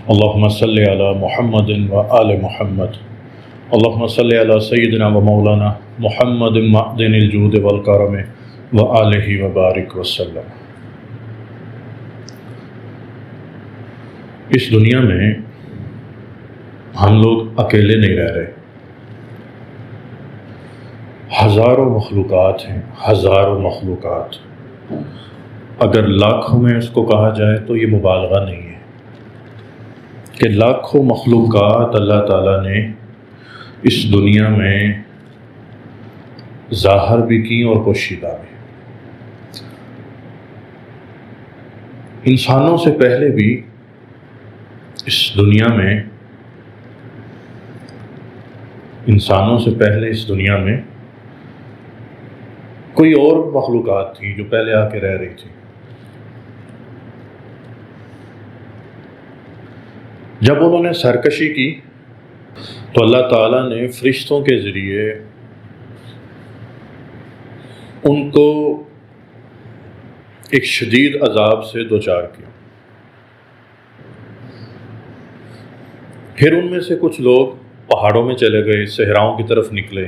اللهم صل على محمد وآل محمد اللهم صل على سيدنا ومولانا محمد معدن الجود والکرم وآلہ وبارک وسلم۔ اس دنیا میں ہم لوگ اکیلے نہیں رہ رہے، ہزاروں مخلوقات ہیں، ہزاروں مخلوقات۔ اگر لاکھوں میں اس کو کہا جائے تو یہ مبالغہ نہیں ہے کہ لاکھوں مخلوقات اللہ تعالیٰ نے اس دنیا میں ظاہر بھی کی اور پوشیدہ بھی۔ انسانوں سے پہلے بھی اس دنیا میں کوئی اور مخلوقات تھی جو پہلے آ کے رہ رہی تھی۔ جب انہوں نے سرکشی کی تو اللہ تعالیٰ نے فرشتوں کے ذریعے ان کو ایک شدید عذاب سے دوچار کیا۔ پھر ان میں سے کچھ لوگ پہاڑوں میں چلے گئے، صحراؤں کی طرف نکلے،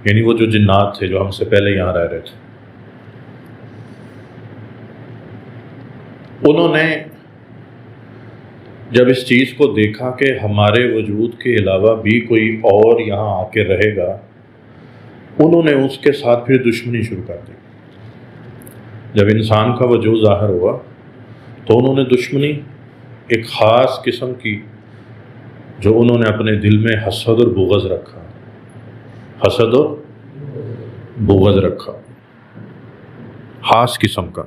یعنی وہ جو جنات تھے جو ہم سے پہلے یہاں رہ رہے تھے۔ انہوں نے جب اس چیز کو دیکھا کہ ہمارے وجود کے علاوہ بھی کوئی اور یہاں آ کے رہے گا، انہوں نے اس کے ساتھ پھر دشمنی شروع کر دی۔ جب انسان کا وجود ظاہر ہوا تو انہوں نے دشمنی ایک خاص قسم کی، جو انہوں نے اپنے دل میں حسد اور بغض رکھا، حسد اور بغض رکھا، خاص قسم کا،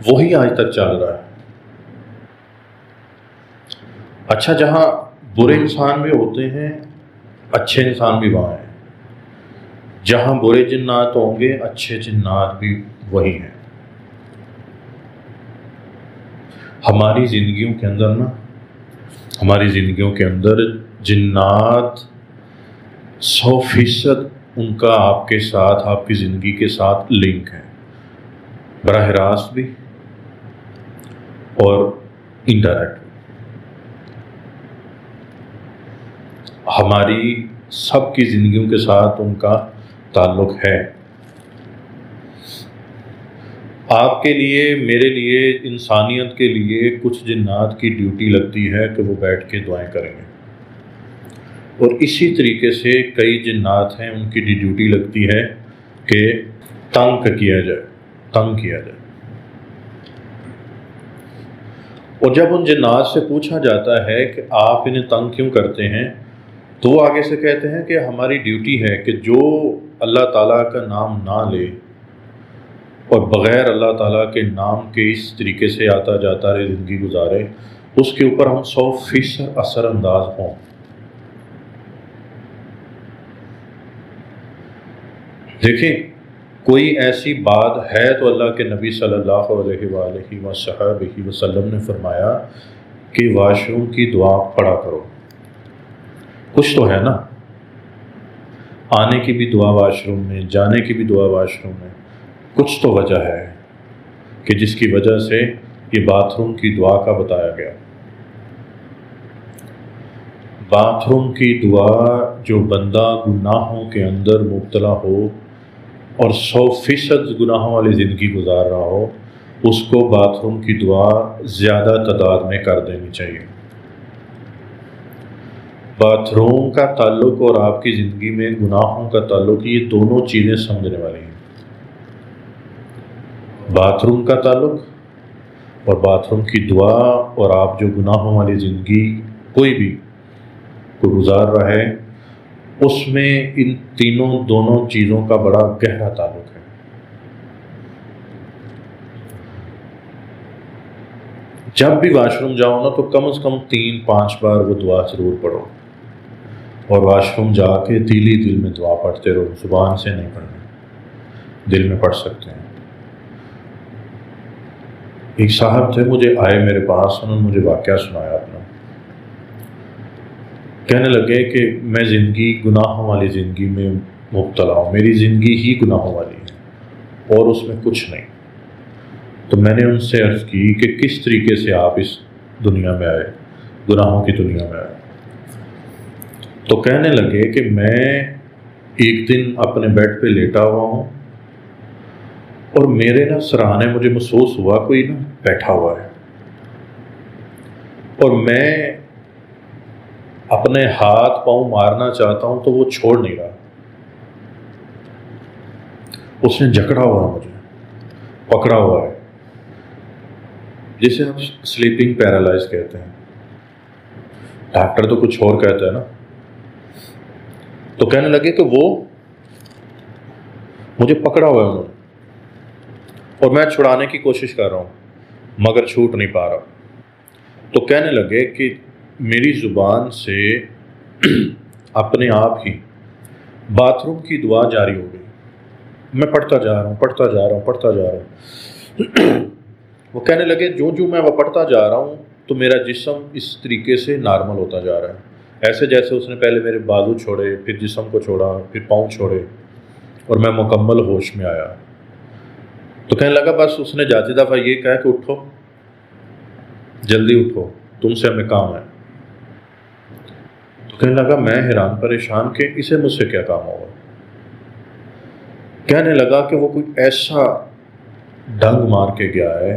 وہی آج تک چل رہا ہے۔ اچھا، جہاں برے انسان بھی ہوتے ہیں اچھے انسان بھی وہاں ہیں، جہاں برے جنات ہوں گے اچھے جنات بھی وہی ہیں۔ ہماری زندگیوں کے اندر جنات 100% ان کا آپ کے ساتھ، آپ کی زندگی کے ساتھ لنک ہے، براہ راست بھی اور انڈائریکٹ۔ ہماری سب کی زندگیوں کے ساتھ ان کا تعلق ہے۔ آپ کے لیے، میرے لیے، انسانیت کے لیے کچھ جنات کی ڈیوٹی لگتی ہے کہ وہ بیٹھ کے دعائیں کریں گے، اور اسی طریقے سے کئی جنات ہیں ان کی ڈیوٹی لگتی ہے کہ تنگ کیا جائے۔ اور جب ان جنات سے پوچھا جاتا ہے کہ آپ انہیں تنگ کیوں کرتے ہیں، تو وہ آگے سے کہتے ہیں کہ ہماری ڈیوٹی ہے کہ جو اللہ تعالیٰ کا نام نہ لے اور بغیر اللہ تعالیٰ کے نام کے اس طریقے سے آتا جاتا رہے، زندگی گزارے، اس کے اوپر ہم 100% اثر انداز ہوں۔ دیکھیں، کوئی ایسی بات ہے تو اللہ کے نبی صلی اللہ علیہ وآلہ وسلم نے فرمایا کہ واش روم کی دعا پڑھا کرو۔ کچھ تو ہے نا، آنے کی بھی دعا واش روم میں، جانے کی بھی دعا واش روم میں، کچھ تو وجہ ہے کہ جس کی وجہ سے یہ باتھ روم کی دعا کا بتایا گیا۔ باتھ روم کی دعا، جو بندہ گناہوں کے اندر مبتلا ہو اور 100% گناہوں والی زندگی گزار رہا ہو، اس کو باتھ روم کی دعا زیادہ تعداد میں کر دینی چاہیے۔ باتھ روم کا تعلق اور آپ کی زندگی میں گناہوں کا تعلق، یہ دونوں چیزیں سمجھنے والی ہیں۔ باتھ روم کا تعلق اور باتھ روم کی دعا، اور آپ جو گناہوں والی زندگی کوئی بھی گزار رہا ہے، اس میں ان دونوں چیزوں کا بڑا گہرا تعلق ہے۔ جب بھی واش روم جاؤ نا تو کم از کم 3-5 بار وہ دعا ضرور پڑھو، اور واش روم جا کے دل میں دعا پڑھتے رہو، زبان سے نہیں پڑھنا، دل میں پڑھ سکتے ہیں۔ ایک صاحب تھے، مجھے آئے میرے پاس، انہوں نے مجھے واقعہ سنایا اپنا۔ کہنے لگے کہ میں گناہوں والی زندگی میں مبتلا ہوں، میری زندگی ہی گناہوں والی ہے اور اس میں کچھ نہیں۔ تو میں نے ان سے عرض کی کہ کس طریقے سے آپ اس دنیا میں آئے، گناہوں کی دنیا میں آئے؟ تو کہنے لگے کہ میں ایک دن اپنے بیڈ پہ لیٹا ہوا ہوں اور میرے نا سراہنے مجھے محسوس ہوا کوئی نا بیٹھا ہوا ہے، اور میں اپنے ہاتھ پاؤں مارنا چاہتا ہوں تو وہ چھوڑ نہیں رہا، اس نے جکڑا ہوا ہے، مجھے پکڑا ہوا ہے، جسے ہم سلیپنگ پیرالائز کہتے ہیں، ڈاکٹر تو کچھ اور کہتا ہے نا۔ تو کہنے لگے کہ وہ مجھے پکڑا ہوا ہے انہوں نے، اور میں چھڑانے کی کوشش کر رہا ہوں مگر چھوٹ نہیں پا رہا۔ تو کہنے لگے کہ میری زبان سے اپنے آپ ہی باتھ روم کی دعا جاری ہو گئی، میں پڑھتا جا رہا ہوں۔ وہ کہنے لگے جو میں وہ پڑھتا جا رہا ہوں تو میرا جسم اس طریقے سے نارمل ہوتا جا رہا ہے، ایسے جیسے اس نے پہلے میرے بازو چھوڑے، پھر جسم کو چھوڑا، پھر پاؤں چھوڑے، اور میں مکمل ہوش میں آیا۔ تو کہنے لگا بس اس نے جاتی دفعہ یہ کہا کہ اٹھو، جلدی اٹھو، تم سے ہمیں کام ہے۔ تو کہنے لگا میں حیران پریشان کہ اسے مجھ سے کیا کام ہوگا۔ کہنے لگا کہ وہ کوئی ایسا ڈنگ مار کے گیا ہے،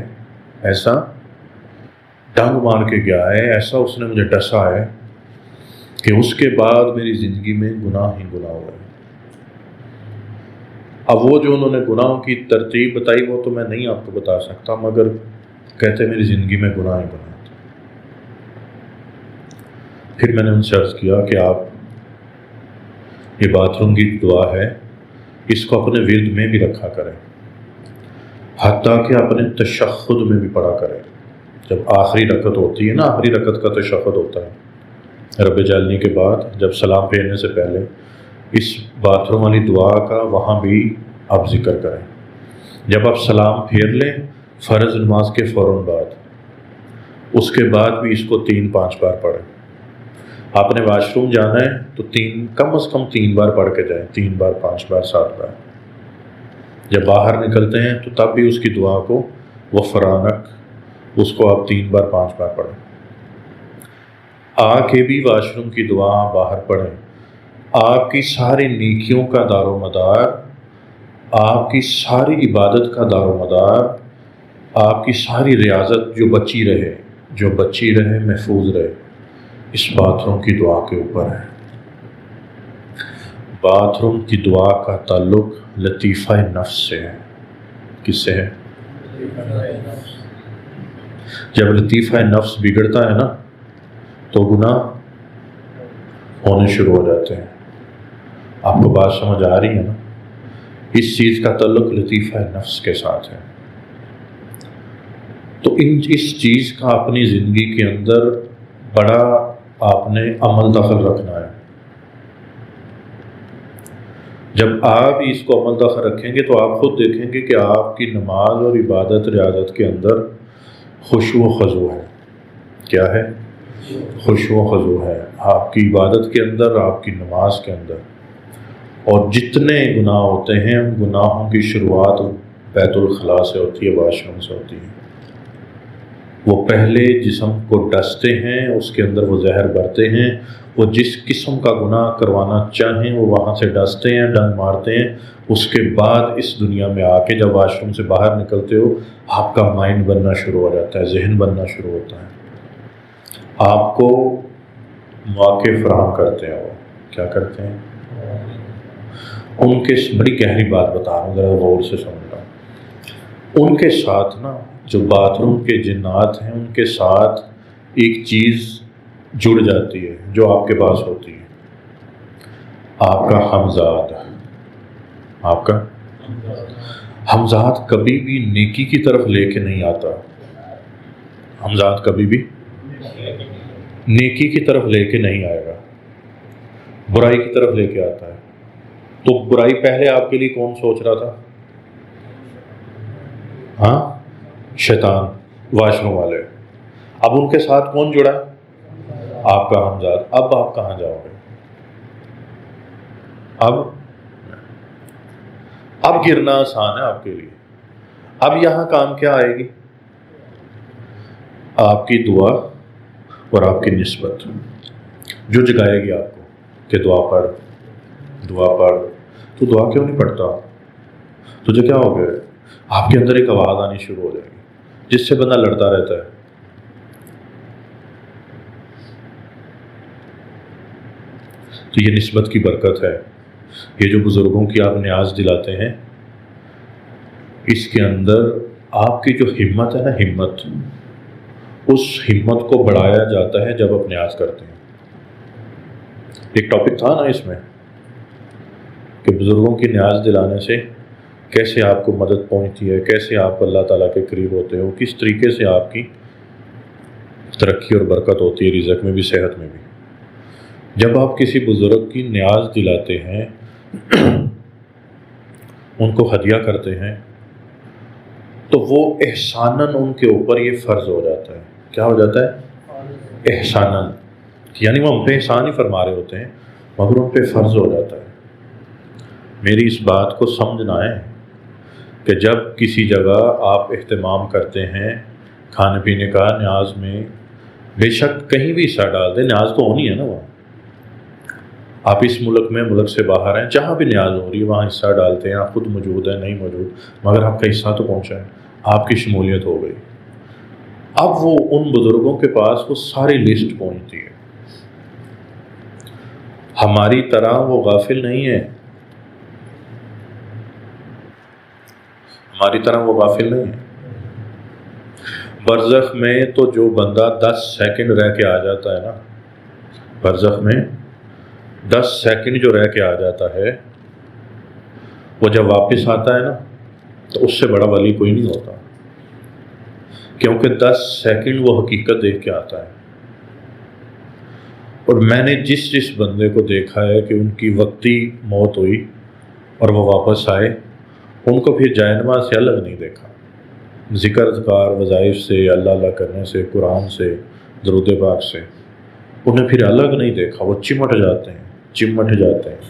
ایسا ڈنگ مار کے گیا ہے، ایسا اس نے مجھے ڈسا ہے کہ اس کے بعد میری زندگی میں گناہ ہی گناہ ہوا ہے۔ اب وہ جو انہوں نے گناہوں کی ترتیب بتائی وہ تو میں نہیں آپ کو بتا سکتا، مگر کہتے میری زندگی میں گناہ ہی گناہ تھا۔ پھر میں نے ان سے عرض کیا کہ آپ یہ باتھ روم کی دعا ہے، اس کو اپنے ورد میں بھی رکھا کریں، حتیٰ کہ اپنے تشہد میں بھی پڑھا کریں۔ جب آخری رکعت ہوتی ہے نا، آخری رکعت کا تشہد ہوتا ہے رب جعلنی کے بعد، جب سلام پھیرنے سے پہلے اس باتھ روم والی دعا کا وہاں بھی آپ ذکر کریں۔ جب آپ سلام پھیر لیں فرض نماز کے فوراً بعد، اس کے بعد بھی اس کو 3-5 بار پڑھیں۔ آپ نے واش روم جانا ہے تو کم از کم 3 بار پڑھ کے جائیں، 3 بار، 5 بار، 7 بار۔ جب باہر نکلتے ہیں تو تب بھی اس کی دعا کو غفرانک، اس کو آپ 3 بار، 5 بار پڑھیں۔ آ کے بھی واش روم کی دعا باہر پڑھیں۔ آپ کی ساری نیکیوں کا دار و مدار، آپ کی ساری عبادت کا دار و مدار، آپ کی ساری ریاضت جو بچی رہے، محفوظ رہے، اس باتھ روم کی دعا کے اوپر ہے۔ باتھ روم کی دعا کا تعلق لطیفہ نفس سے ہے۔ کس سے ہے؟ جب لطیفہ نفس بگڑتا ہے نا تو گناہ ہونے شروع ہو جاتے ہیں۔ آپ کو بات سمجھ آ رہی ہے نا؟ اس چیز کا تعلق لطیفہ نفس کے ساتھ ہے۔ تو اس چیز کا اپنی زندگی کے اندر بڑا آپ نے عمل دخل رکھنا ہے۔ جب آپ اس کو عمل دخل رکھیں گے تو آپ خود دیکھیں گے کہ آپ کی نماز اور عبادت ریاضت کے اندر خشوع و خضوع ہے۔ کیا ہے؟ خشوع و خضوع ہے آپ کی عبادت کے اندر، آپ کی نماز کے اندر۔ اور جتنے گناہ ہوتے ہیں ان گناہوں کی شروعات بیت الخلاء سے ہوتی ہے، واش روم سے ہوتی ہے۔ وہ پہلے جسم کو ڈستے ہیں، اس کے اندر وہ زہر بھرتے ہیں، وہ جس قسم کا گناہ کروانا چاہیں وہ وہاں سے ڈستے ہیں، ڈنگ مارتے ہیں۔ اس کے بعد اس دنیا میں آ کے جب واش روم سے باہر نکلتے ہو آپ کا مائنڈ بننا شروع ہو جاتا ہے، ذہن بننا شروع ہوتا ہے، آپ کو مواقع فراہم کرتے ہیں۔ وہ کیا کرتے ہیں؟ ان کے بڑی گہری بات بتا رہا ہوں، ذرا غور سے سمجھنا۔ ان کے ساتھ نا جو باتھ روم کے جنات ہیں ان کے ساتھ ایک چیز جڑ جاتی ہے جو آپ کے پاس ہوتی ہے، آپ کا ہمزاد۔ آپ کا ہمزاد کبھی بھی نیکی کی طرف لے کے نہیں آتا، ہمزاد کبھی بھی نیکی کی طرف لے کے نہیں آئے گا، برائی کی طرف لے کے آتا ہے۔ تو برائی پہلے آپ کے لیے کون سوچ رہا تھا؟ ہاں، شیطان، واش روم والے۔ اب ان کے ساتھ کون جڑا ہے؟ آپ کا ہمزاد۔ اب آپ کہاں جاؤ گے؟ اب گرنا آسان ہے آپ کے لیے، اب یہاں کام کیا آئے گی؟ آپ کی دعا اور آپ کی نسبت جو جگائے گی آپ کو کہ دعا پڑھ دعا پڑھ. تو دعا کیوں نہیں پڑھتا؟ تجھے کیا ہو گیا؟ آپ کے اندر ایک آواز آنی شروع ہو جائے گی جس سے بندہ لڑتا رہتا ہے. تو یہ نسبت کی برکت ہے. یہ جو بزرگوں کی آپ نیاز دلاتے ہیں، اس کے اندر آپ کی جو ہمت ہے نا، ہمت، اس ہمت کو بڑھایا جاتا ہے جب آپ نیاز کرتے ہیں. ایک ٹاپک تھا نا اس میں کہ بزرگوں کی نیاز دلانے سے کیسے آپ کو مدد پہنچتی ہے، کیسے آپ اللہ تعالیٰ کے قریب ہوتے ہو، کس طریقے سے آپ کی ترقی اور برکت ہوتی ہے، رزق میں بھی، صحت میں بھی. جب آپ کسی بزرگ کی نیاز دلاتے ہیں، ان کو ہدیہ کرتے ہیں، تو وہ احساناً ان کے اوپر یہ فرض ہو جاتا ہے. کیا ہو جاتا ہے؟ احساناً. یعنی وہ ہم پہ احسان ہی فرما رہے ہوتے ہیں مگر ان پہ فرض ہو جاتا ہے. میری اس بات کو سمجھنا ہے کہ جب کسی جگہ آپ اہتمام کرتے ہیں کھانے پینے کا، نیاز میں، بے شک کہیں بھی حصہ ڈال دیں، نیاز تو ہونی ہے نا. وہاں آپ اس ملک میں، ملک سے باہر ہیں، جہاں بھی نیاز ہو رہی ہے وہاں حصہ ڈالتے ہیں. آپ خود موجود ہیں، نہیں موجود، مگر آپ کا حصہ تو پہنچا ہے، آپ کی شمولیت ہو گئی. اب وہ ان بزرگوں کے پاس وہ ساری لسٹ پہنچتی ہے. ہماری طرح وہ غافل نہیں ہے، ہماری طرح وہ غافل نہیں ہے. برزخ میں تو جو بندہ 10 سیکنڈ رہ کے آ جاتا ہے نا، برزخ میں 10 سیکنڈ جو رہ کے آ جاتا ہے، وہ جب واپس آتا ہے نا تو اس سے بڑا ولی کوئی نہیں ہوتا، کیونکہ 10 سیکنڈ وہ حقیقت دیکھ کے آتا ہے. اور میں نے جس بندے کو دیکھا ہے کہ ان کی وقتی موت ہوئی اور وہ واپس آئے، ان کو پھر جائے نماز سے الگ نہیں دیکھا. ذکر اذکار وظائف سے، اللہ اللہ کرنے سے، قرآن سے، درود پاک سے، انہیں پھر الگ نہیں دیکھا. وہ چمٹ جاتے ہیں، چمٹ جاتے ہیں.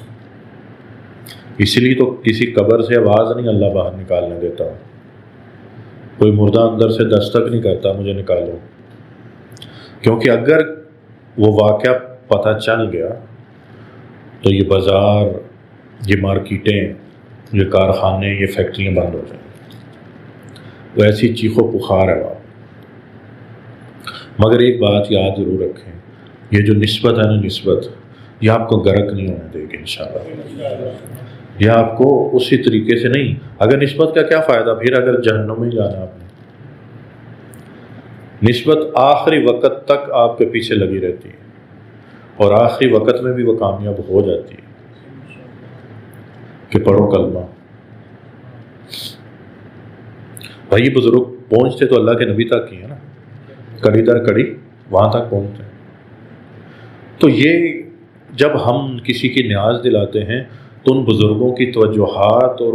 اسی لیے تو کسی قبر سے آواز نہیں اللہ باہر نکالنے دیتا. کوئی مردہ اندر سے دستک نہیں کرتا مجھے نکالو، کیونکہ اگر وہ واقعہ پتہ چل گیا تو یہ بازار، یہ مارکیٹیں، یہ کارخانے، یہ فیکٹریاں بند ہو جائیں. وہ ایسی چیخ و پکار ہے وہاں. مگر ایک بات یاد ضرور رکھیں، یہ جو نسبت ہے نا، نسبت، یہ آپ کو غرق نہیں ہونے دے گی انشاءاللہ. یہ آپ کو اسی طریقے سے نہیں. اگر نسبت کا کیا فائدہ پھر اگر جہنم میں جانا آپ نے؟ نسبت آخری وقت تک آپ کے پیچھے لگی رہتی ہے اور آخری وقت میں بھی وہ کامیاب ہو جاتی ہے کہ پڑھو کلمہ. بھائی بزرگ پہنچتے تو اللہ کے نبی تک ہی ہے نا، کڑی در کڑی وہاں تک پہنچتے ہیں. تو یہ جب ہم کسی کی نیاز دلاتے ہیں تو ان بزرگوں کی توجہات اور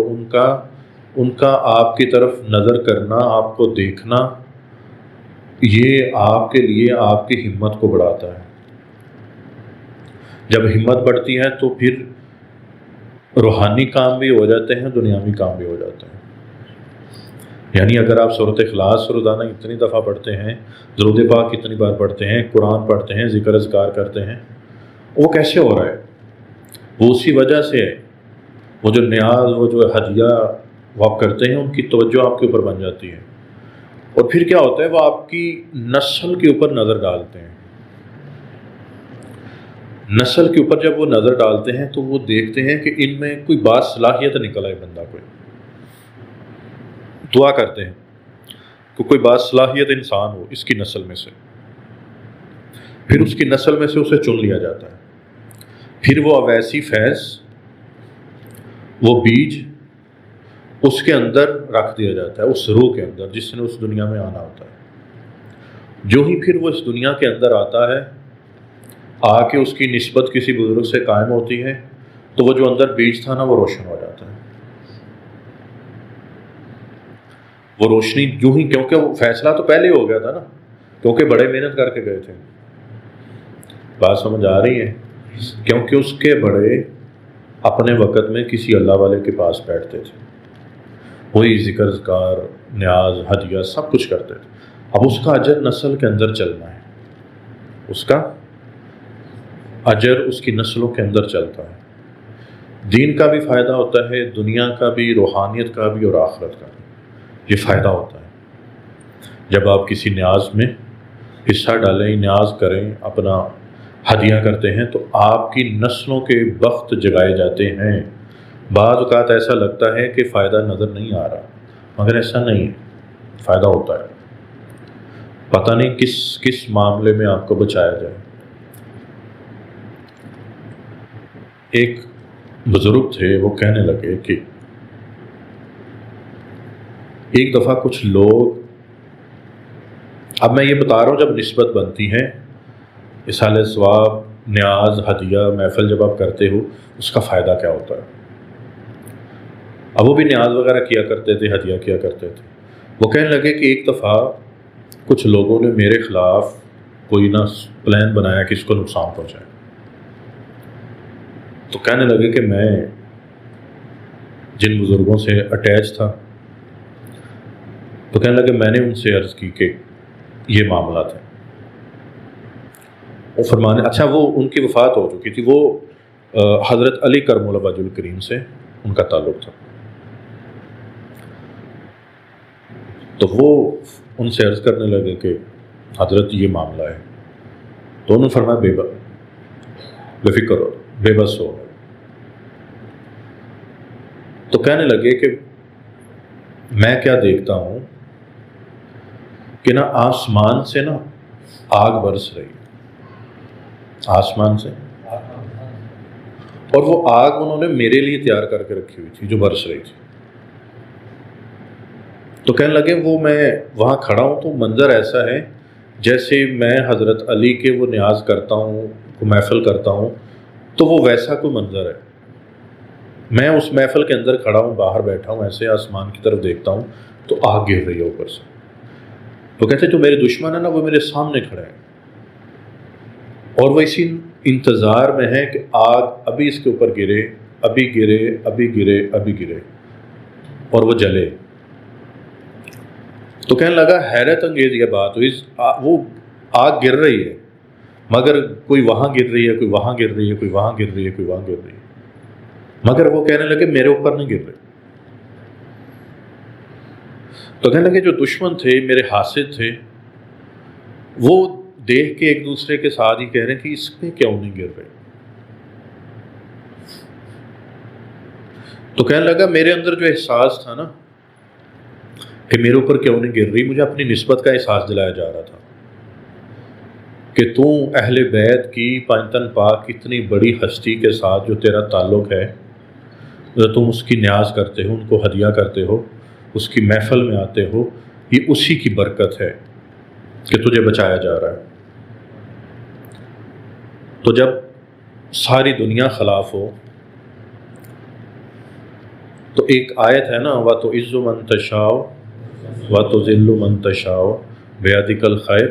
ان کا آپ کی طرف نظر کرنا، آپ کو دیکھنا، یہ آپ کے لیے آپ کی ہمت کو بڑھاتا ہے. جب ہمت بڑھتی ہے تو پھر روحانی کام بھی ہو جاتے ہیں، دنیاوی کام بھی ہو جاتے ہیں. یعنی اگر آپ سورۃ اخلاص روزانہ اتنی دفعہ پڑھتے ہیں، درود پاک کتنی بار پڑھتے ہیں، قرآن پڑھتے ہیں، ذکر اذکار کرتے ہیں، وہ کیسے ہو رہا ہے؟ وہ اسی وجہ سے ہے. وہ جو نیاز، وہ جو ہدیہ وہ آپ کرتے ہیں، ان کی توجہ آپ کے اوپر بن جاتی ہے. اور پھر کیا ہوتا ہے، وہ آپ کی نسل کے اوپر نظر ڈالتے ہیں. نسل کے اوپر جب وہ نظر ڈالتے ہیں تو وہ دیکھتے ہیں کہ ان میں کوئی بات صلاحیت نکل آئے. بندہ کوئی دعا کرتے ہیں کہ کوئی بات صلاحیت انسان ہو اس کی نسل میں سے، پھر اس کی نسل میں سے اسے چن لیا جاتا ہے. پھر وہ اویسی فیض، وہ بیج اس کے اندر رکھ دیا جاتا ہے، اس روح کے اندر جس نے اس دنیا میں آنا ہوتا ہے. جو ہی پھر وہ اس دنیا کے اندر آتا ہے، آ کے اس کی نسبت کسی بزرگ سے قائم ہوتی ہے تو وہ جو اندر بیج تھا نا، وہ روشن ہو جاتا ہے. وہ روشنی جو ہی، کیونکہ وہ فیصلہ تو پہلے ہو گیا تھا نا، کیونکہ بڑے محنت کر کے گئے تھے. بات سمجھ آ رہی ہے؟ کیونکہ اس کے بڑے اپنے وقت میں کسی اللہ والے کے پاس بیٹھتے تھے، وہی ذکر اذکار نیاز ہدیہ سب کچھ کرتے تھے. اب اس کا اجر نسل کے اندر چلنا ہے، اس کا اجر اس کی نسلوں کے اندر چلتا ہے. دین کا بھی فائدہ ہوتا ہے، دنیا کا بھی، روحانیت کا بھی اور آخرت کا بھی. یہ فائدہ ہوتا ہے جب آپ کسی نیاز میں حصہ ڈالیں، نیاز کریں، اپنا ہدیہ کرتے ہیں تو آپ کی نسلوں کے بخت جگائے جاتے ہیں. بعض اوقات ایسا لگتا ہے کہ فائدہ نظر نہیں آ رہا، مگر ایسا نہیں ہے، فائدہ ہوتا ہے. پتہ نہیں کس معاملے میں آپ کو بچایا جائے. ایک بزرگ تھے، وہ کہنے لگے کہ ایک دفعہ کچھ لوگ، اب میں یہ بتا رہا ہوں جب نسبت بنتی ہے، اصالہ ثواب، نیاز، ہدیہ، محفل جب آپ کرتے ہو اس کا فائدہ کیا ہوتا ہے. اب وہ بھی نیاز وغیرہ کیا کرتے تھے، ہدیہ کیا کرتے تھے. وہ کہنے لگے کہ ایک دفعہ کچھ لوگوں نے میرے خلاف کوئی نہ پلان بنایا کہ اس کو نقصان پہنچائے. تو کہنے لگے کہ میں جن بزرگوں سے اٹیچ تھا، تو کہنے لگے میں نے ان سے عرض کی کہ یہ معاملات ہیں. وہ فرمانے، اچھا وہ ان کی وفات ہو چکی تھی، وہ حضرت علی کرم اللہ وجہ الکریم سے ان کا تعلق تھا. تو وہ ان سے عرض کرنے لگے کہ حضرت یہ معاملہ ہے. تو انہوں نے فرمایا بے فکر ہو، بے بس ہو. تو کہنے لگے کہ میں کیا دیکھتا ہوں کہ نا آسمان سے نا آگ برس رہی ہے، آسمان سے، اور وہ آگ انہوں نے میرے لیے تیار کر کے رکھی ہوئی تھی جو برس رہی تھی. تو کہنے لگے وہ میں وہاں کھڑا ہوں تو منظر ایسا ہے جیسے میں حضرت علی کے وہ نیاز کرتا ہوں، کو محفل کرتا ہوں، تو وہ ویسا کوئی منظر ہے. میں اس محفل کے اندر کھڑا ہوں، باہر بیٹھا ہوں، ایسے آسمان کی طرف دیکھتا ہوں تو آگ گر رہی ہے اوپر سے. تو کہتے جو میرے دشمن ہے نا وہ میرے سامنے کھڑے ہیں اور وہ اسی انتظار میں ہے کہ آگ ابھی اس کے اوپر گرے، ابھی گرے، ابھی گرے، ابھی گرے اور وہ جلے. تو کہنے لگا حیرت انگیز یہ بات ہوئی، وہ آگ گر رہی ہے مگر کوئی وہاں گر رہی ہے، کوئی وہاں گر رہی ہے، کوئی وہاں گر رہی ہے، کوئی وہاں گر رہی ہے، مگر وہ کہنے لگے میرے اوپر نہیں گر رہی. تو کہنے لگے جو دشمن تھے، میرے حاسد تھے، وہ دیکھ کے ایک دوسرے کے ساتھ ہی کہہ رہے ہیں کہ اس پہ کیوں نہیں گر رہے. تو کہنے لگا میرے اندر جو احساس تھا نا کہ میرے اوپر کیوں نہیں گر رہی، مجھے اپنی نسبت کا احساس دلایا جا رہا تھا کہ تو اہل بیت کی پنجتن پاک اتنی بڑی ہستی کے ساتھ جو تیرا تعلق ہے، جو تم اس کی نیاز کرتے ہو، ان کو ہدیہ کرتے ہو، اس کی محفل میں آتے ہو، یہ اسی کی برکت ہے کہ تجھے بچایا جا رہا ہے. تو جب ساری دنیا خلاف ہو تو ایک آیت ہے نا، وَتُعِزُّ مَن تَشَاءُ وَتُذِلُّ مَن تَشَاءُ بِیَدِکَ الْخَیرُ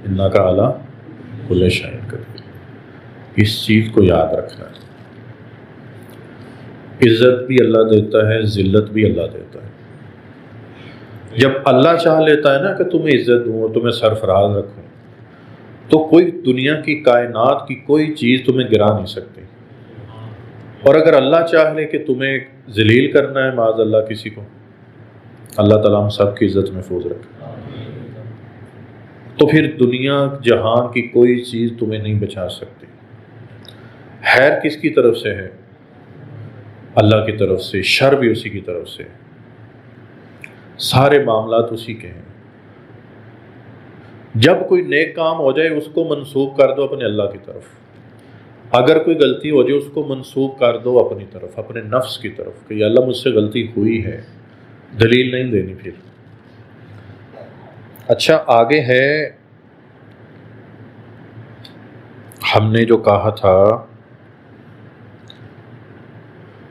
اِنَّکَ عَلیٰ کُلِّ شَیْءٍ قدیر. اس چیز کو یاد رکھنا ہے. عزت بھی اللہ دیتا ہے، ذلت بھی اللہ دیتا ہے. جب اللہ چاہ لیتا ہے نا کہ تمہیں عزت دوں اور تمہیں سرفراز رکھوں تو کوئی دنیا کی، کائنات کی کوئی چیز تمہیں گرا نہیں سکتی. اور اگر اللہ چاہ لے کہ تمہیں ذلیل کرنا ہے معاذ اللہ کسی کو، اللہ تعالیٰ ہم سب کی عزت محفوظ رکھے، تو پھر دنیا جہان کی کوئی چیز تمہیں نہیں بچا سکتی. خیر کس کی طرف سے ہے؟ اللہ کی طرف سے. شر بھی اسی کی طرف سے. سارے معاملات اسی کے ہیں. جب کوئی نیک کام ہو جائے اس کو منسوب کر دو اپنے اللہ کی طرف، اگر کوئی غلطی ہو جائے اس کو منسوب کر دو اپنی طرف، اپنے نفس کی طرف کہ یا اللہ مجھ سے غلطی ہوئی ہے. دلیل نہیں دینی پھر. اچھا آگے ہے، ہم نے جو کہا تھا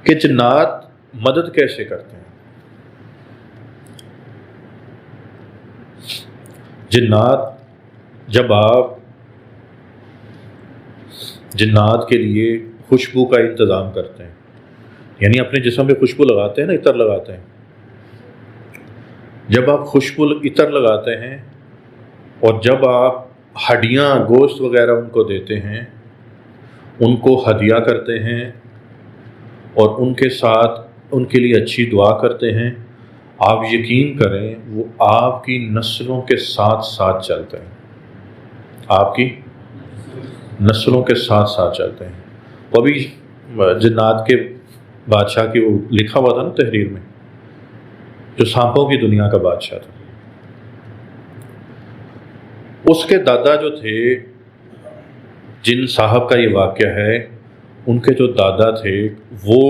کہ جنات مدد کیسے کرتے ہیں. جنات، جب آپ جنات کے لیے خوشبو کا انتظام کرتے ہیں یعنی اپنے جسم پہ خوشبو لگاتے ہیں نا، عطر لگاتے ہیں، جب آپ خوشبو عطر لگاتے ہیں اور جب آپ ہڈیاں گوشت وغیرہ ان کو دیتے ہیں، ان کو ہدیہ کرتے ہیں اور ان کے ساتھ ان کے لیے اچھی دعا کرتے ہیں، آپ یقین کریں وہ آپ کی نسلوں کے ساتھ ساتھ چلتے ہیں، آپ کی نسلوں کے ساتھ ساتھ چلتے ہیں۔ وہ ابھی جنات کے بادشاہ کی وہ لکھا ہوا تھا نا تحریر میں، جو سانپوں کی دنیا کا بادشاہ تھا، اس کے دادا جو تھے، جن صاحب کا یہ واقعہ ہے، ان کے جو دادا تھے وہ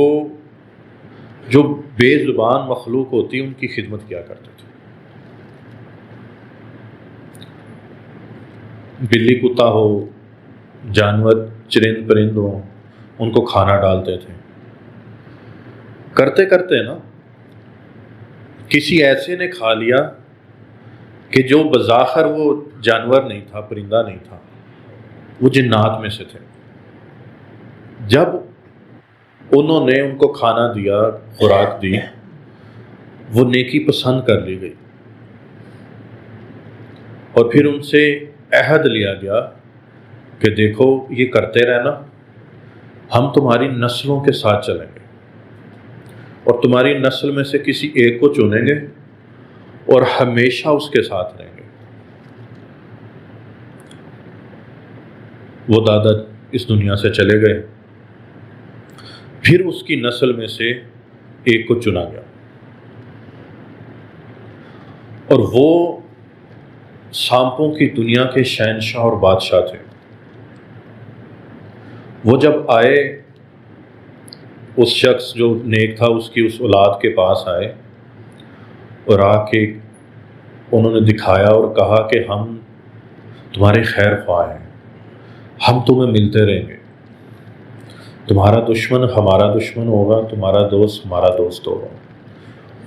جو بے زبان مخلوق ہوتی ان کی خدمت کیا کرتے تھے۔ بلی کتا ہو، جانور چرند پرند ہوں، ان کو کھانا ڈالتے تھے۔ کرتے کرتے نا کسی ایسے نے کھا لیا کہ جو بظاہر وہ جانور نہیں تھا، پرندہ نہیں تھا، وہ جنات میں سے تھے۔ جب انہوں نے ان کو کھانا دیا، خوراک دی، وہ نیکی پسند کر لی گئی اور پھر ان سے عہد لیا گیا کہ دیکھو یہ کرتے رہنا، ہم تمہاری نسلوں کے ساتھ چلیں گے اور تمہاری نسل میں سے کسی ایک کو چنیں گے اور ہمیشہ اس کے ساتھ رہیں گے۔ وہ دادا اس دنیا سے چلے گئے، پھر اس کی نسل میں سے ایک کو چنا گیا اور وہ سانپوں کی دنیا کے شہنشاہ اور بادشاہ تھے۔ وہ جب آئے، اس شخص جو نیک تھا اس کی اس اولاد کے پاس آئے اور آ کے انہوں نے دکھایا اور کہا کہ ہم تمہارے خیر خواہ ہیں، ہم تمہیں ملتے رہیں گے، تمہارا دشمن ہمارا دشمن ہوگا، تمہارا دوست ہمارا دوست ہوگا،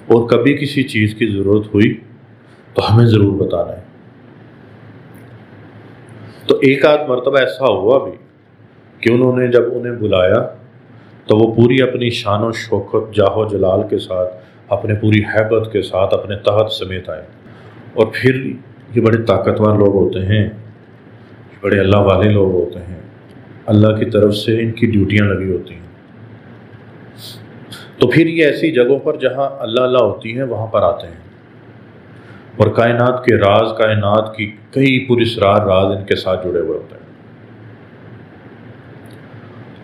اور کبھی کسی چیز کی ضرورت ہوئی تو ہمیں ضرور بتانا ہے۔ تو ایک آدھ مرتبہ ایسا ہوا بھی کہ انہوں نے جب انہیں بلایا تو وہ پوری اپنی شان و شوکت، جاہ و جلال کے ساتھ، اپنے پوری ہیبت کے ساتھ اپنے تحت سمیت آئے۔ اور پھر یہ بڑے طاقتور لوگ ہوتے ہیں، بڑے اللہ والے لوگ ہوتے ہیں، اللہ کی طرف سے ان کی ڈیوٹیاں لگی ہوتی ہیں، تو پھر یہ ایسی جگہوں پر جہاں اللہ اللہ ہوتی ہیں وہاں پر آتے ہیں اور کائنات کے راز، کائنات کی کئی پراسرار راز ان کے ساتھ جڑے ہوئے ہوتے ہیں۔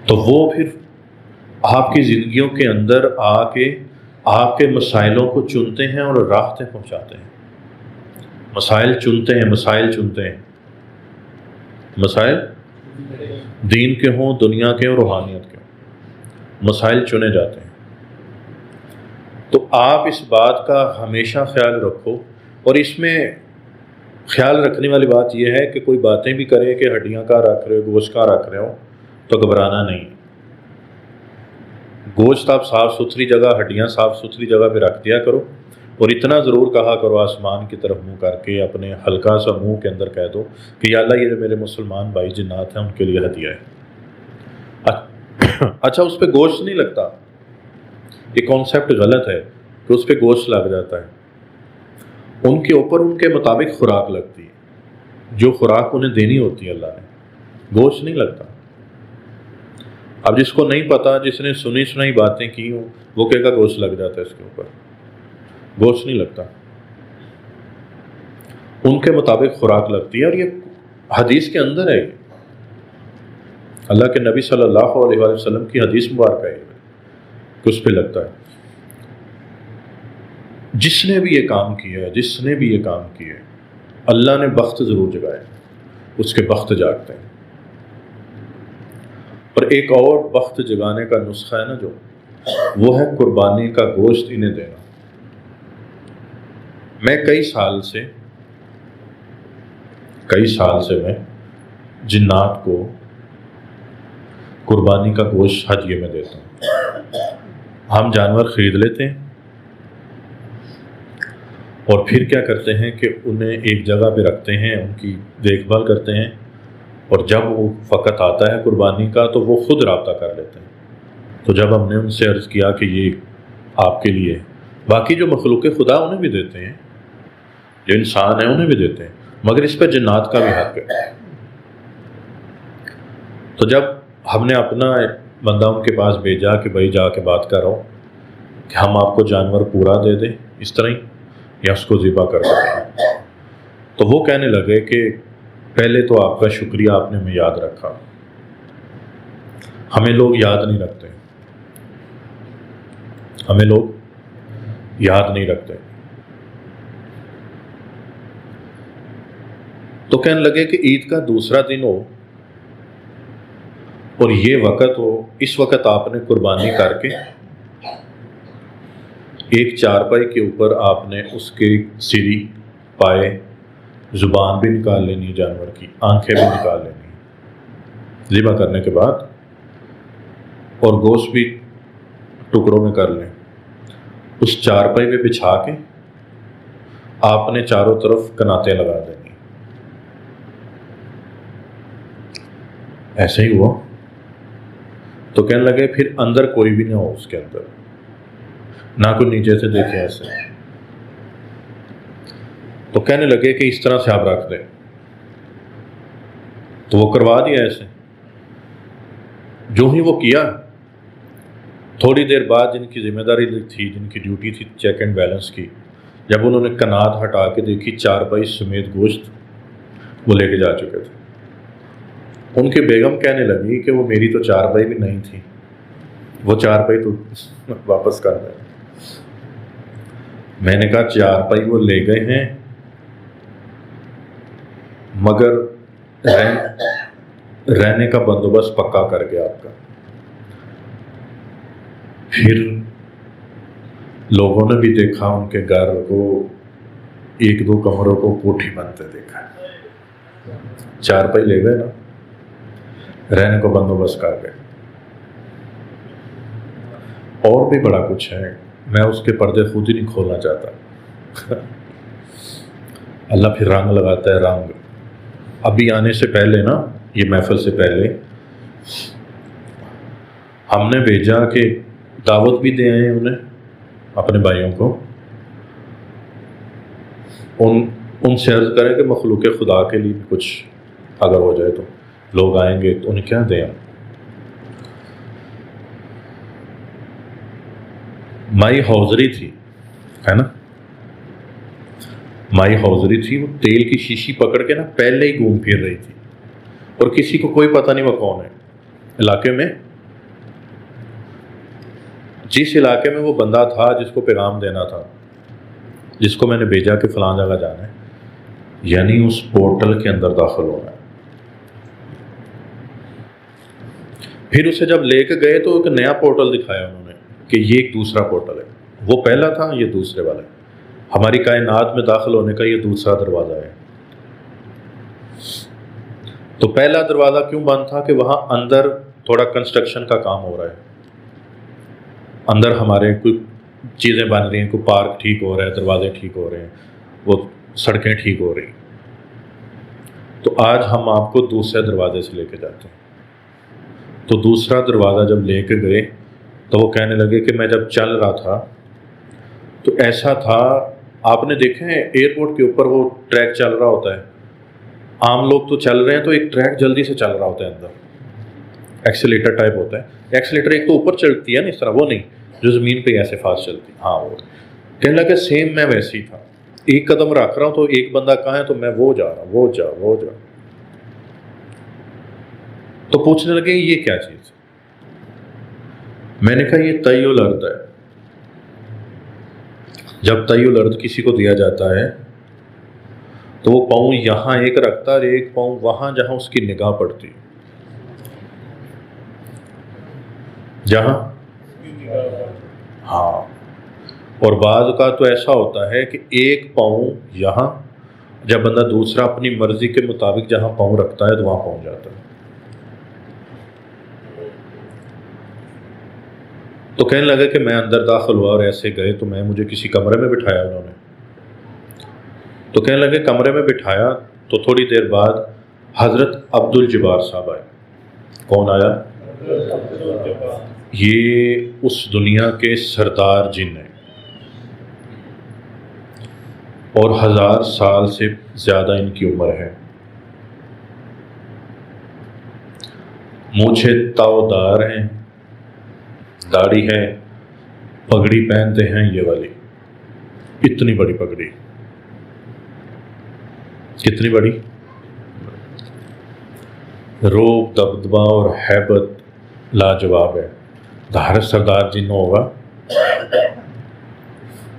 تو وہ پھر آپ کی زندگیوں کے اندر آ کے آپ کے مسائلوں کو چنتے ہیں اور راحتیں پہنچاتے ہیں۔ مسائل چنتے ہیں، مسائل چنتے ہیں، مسائل دین کے ہوں، دنیا کے ہوں، روحانیت کے ہوں، مسائل چنے جاتے ہیں۔ تو آپ اس بات کا ہمیشہ خیال رکھو، اور اس میں خیال رکھنے والی بات یہ ہے کہ کوئی باتیں بھی کرے کہ ہڈیاں کا رکھ رہے ہو، گوشت کا رکھ رہے ہو، تو گھبرانا نہیں۔ گوشت آپ صاف ستھری جگہ، ہڈیاں صاف ستھری جگہ پہ رکھ دیا کرو، اور اتنا ضرور کہا کرو آسمان کی طرف منہ کر کے، اپنے ہلکا سا منہ کے اندر کہہ دو کہ یا اللہ یہ جو میرے مسلمان بھائی جنات ہیں ان کے لیے ہدیہ ہے۔ اچھا، اس پہ گوشت نہیں لگتا، یہ کانسیپٹ غلط ہے کہ اس پہ گوشت لگ جاتا ہے۔ ان کے اوپر ان کے مطابق خوراک لگتی ہے، جو خوراک انہیں دینی ہوتی ہے اللہ نے، گوشت نہیں لگتا۔ اب جس کو نہیں پتا، جس نے سنی سنائی باتیں کی ہوں، وہ کہے گا گوشت لگ جاتا ہے اس کے اوپر، گوشت نہیں لگتا، ان کے مطابق خوراک لگتی ہے۔ اور یہ حدیث کے اندر ہے، اللہ کے نبی صلی اللہ علیہ وآلہ وسلم کی حدیث مبارکہ ہے کہ اس پہ لگتا ہے۔ جس نے بھی یہ کام کیا ہے، جس نے بھی یہ کام کیا ہے، اللہ نے بخت ضرور جگائے، اس کے بخت جاگتے ہیں۔ اور ایک اور بخت جگانے کا نسخہ ہے نا جو، وہ ہے قربانی کا گوشت انہیں دینا۔ میں کئی سال سے میں جنات کو قربانی کا گوشت ہدیے میں دیتا ہوں۔ ہم جانور خرید لیتے ہیں اور پھر کیا کرتے ہیں کہ انہیں ایک جگہ پہ رکھتے ہیں، ان کی دیکھ بھال کرتے ہیں، اور جب وہ وقت آتا ہے قربانی کا تو وہ خود رابطہ کر لیتے ہیں تو جب ہم نے ان سے عرض کیا کہ یہ آپ کے لیے، باقی جو مخلوق خدا انہیں بھی دیتے ہیں، جو انسان ہیں انہیں بھی دیتے ہیں، مگر اس پہ جنات کا بھی حق ہے۔ تو جب ہم نے اپنا بندہ ان کے پاس بھیجا کہ بھائی جا کے بات کرو کہ ہم آپ کو جانور پورا دے دیں اس طرح ہی، یا اس کو ذبح کر دیں، تو وہ کہنے لگے کہ پہلے تو آپ کا شکریہ، آپ نے ہمیں یاد رکھا، ہمیں لوگ یاد نہیں رکھتے، ہمیں لوگ یاد نہیں رکھتے۔ تو کہنے لگے کہ عید کا دوسرا دن ہو اور یہ وقت ہو، اس وقت آپ نے قربانی کر کے ایک چارپائی کے اوپر آپ نے اس کے سری، پائے، زبان بھی نکال لینی ہے جانور کی، آنکھیں بھی نکال لینی ہے ذبح کرنے کے بعد، اور گوشت بھی ٹکڑوں میں کر لیں، اس چارپائی پہ بچھا کے آپ نے چاروں طرف کناتیں لگا دینی۔ ایسے ہی ہوا۔ تو کہنے لگے پھر اندر کوئی بھی نہ ہو اس کے اندر، نہ کوئی نیچے سے دیکھے ایسے۔ تو کہنے لگے کہ اس طرح سے آپ رکھ دیں، تو وہ کروا دیا ایسے۔ جو ہی وہ کیا، تھوڑی دیر بعد جن کی ذمہ داری تھی، جن کی ڈیوٹی تھی چیک اینڈ بیلنس کی، جب انہوں نے کنات ہٹا کے دیکھی چارپائی سمیت گوشت وہ لے کے جا چکے تھے۔ ان کی بیگم کہنے لگی کہ وہ میری تو چارپائی بھی نہیں تھی، وہ چارپائی تو واپس کر دیں۔ میں نے کہا چارپائی وہ لے گئے ہیں، مگر رہنے کا بندوبست پکا کر گیا آپ کا۔ پھر لوگوں نے بھی دیکھا ان کے گھر کو، ایک دو کمروں کو کوٹھی بنتے دیکھا، چارپائی لے گئے نا، رہنے کو بندوبست کر گئے۔ اور بھی بڑا کچھ ہے، میں اس کے پردے خود ہی نہیں کھولنا چاہتا۔ اللہ پھر رنگ لگاتا ہے، رنگ۔ ابھی آنے سے پہلے نا، یہ محفل سے پہلے ہم نے بھیجا کہ دعوت بھی دے آئے انہیں، اپنے بھائیوں کو، ان سے عرض کریں کہ مخلوق خدا کے لیے کچھ اگر ہو جائے تو لوگ آئیں گے تو انہیں کیا دیں ہم۔ مائی حوضری تھی، ہے نا، مائی حوضری تھی، وہ تیل کی شیشی پکڑ کے نا پہلے ہی گھوم پھر رہی تھی، اور کسی کو کوئی پتہ نہیں وہ کون ہے علاقے میں۔ جس علاقے میں وہ بندہ تھا جس کو پیغام دینا تھا، جس کو میں نے بھیجا کہ فلاں جگہ جانا ہے، یعنی اس پورٹل کے اندر داخل ہونا ہے۔ پھر اسے جب لے کے گئے تو ایک نیا پورٹل دکھایا انہوں نے کہ یہ ایک دوسرا پورٹل ہے، وہ پہلا تھا، یہ دوسرے والا ہے، ہماری کائنات میں داخل ہونے کا یہ دوسرا دروازہ ہے۔ تو پہلا دروازہ کیوں بند تھا کہ وہاں اندر تھوڑا کنسٹرکشن کا کام ہو رہا ہے، اندر ہمارے کوئی چیزیں بن رہی ہیں، کوئی پارک ٹھیک ہو رہا ہے، دروازے ٹھیک ہو رہے ہیں، وہ سڑکیں ٹھیک ہو رہی ہیں۔ تو آج ہم آپ کو دوسرے دروازے سے لے کے جاتے ہیں۔ تو دوسرا دروازہ جب لے کے گئے تو وہ کہنے لگے کہ میں جب چل رہا تھا تو ایسا تھا، آپ نے دیکھا ہے ایئرپورٹ کے اوپر وہ ٹریک چل رہا ہوتا ہے، عام لوگ تو چل رہے ہیں تو ایک ٹریک جلدی سے چل رہا ہوتا ہے، اندر ایکسیلیٹر ٹائپ ہوتا ہے، ایکسیلیٹر ایک تو اوپر چلتی ہے نا اس طرح، وہ نہیں جو زمین پہ ایسے فاسٹ چلتی، ہاں وہ کہنے لگا سیم میں ویسے ہی تھا، ایک قدم رکھ رہا ہوں تو ایک بندہ کہاں ہے تو میں وہ جا رہا ہوں، وہ جا۔ تو پوچھنے لگے یہ کیا چیز؟ میں نے کہا یہ طی الارض ہے۔ جب طی الارض کسی کو دیا جاتا ہے تو وہ پاؤں یہاں ایک رکھتا ہے اور ایک پاؤں وہاں جہاں اس کی نگاہ پڑتی، جہاں، ہاں، اور بعض کا تو ایسا ہوتا ہے کہ ایک پاؤں یہاں، جب بندہ دوسرا اپنی مرضی کے مطابق جہاں پاؤں رکھتا ہے تو وہاں پہنچ جاتا ہے۔ تو کہنے لگا کہ میں اندر داخل ہوا اور ایسے گئے تو مجھے کسی کمرے میں بٹھایا انہوں نے، تو کہنے لگے کمرے میں بٹھایا تو تھوڑی دیر بعد حضرت عبد الجبار صاحب آئے۔ کون آیا؟ یہ اس دنیا کے سردار جن ہیں اور 1000 سال سے زیادہ ان کی عمر ہے، مونچھیں تاؤ دار ہیں، داڑھی ہے، پگڑی پہنتے ہیں یہ والی، اتنی بڑی پگڑی، کتنی بڑی، روب دبدبا اور ہیبت لاجواب ہے۔ دھار سردار جن ہوگا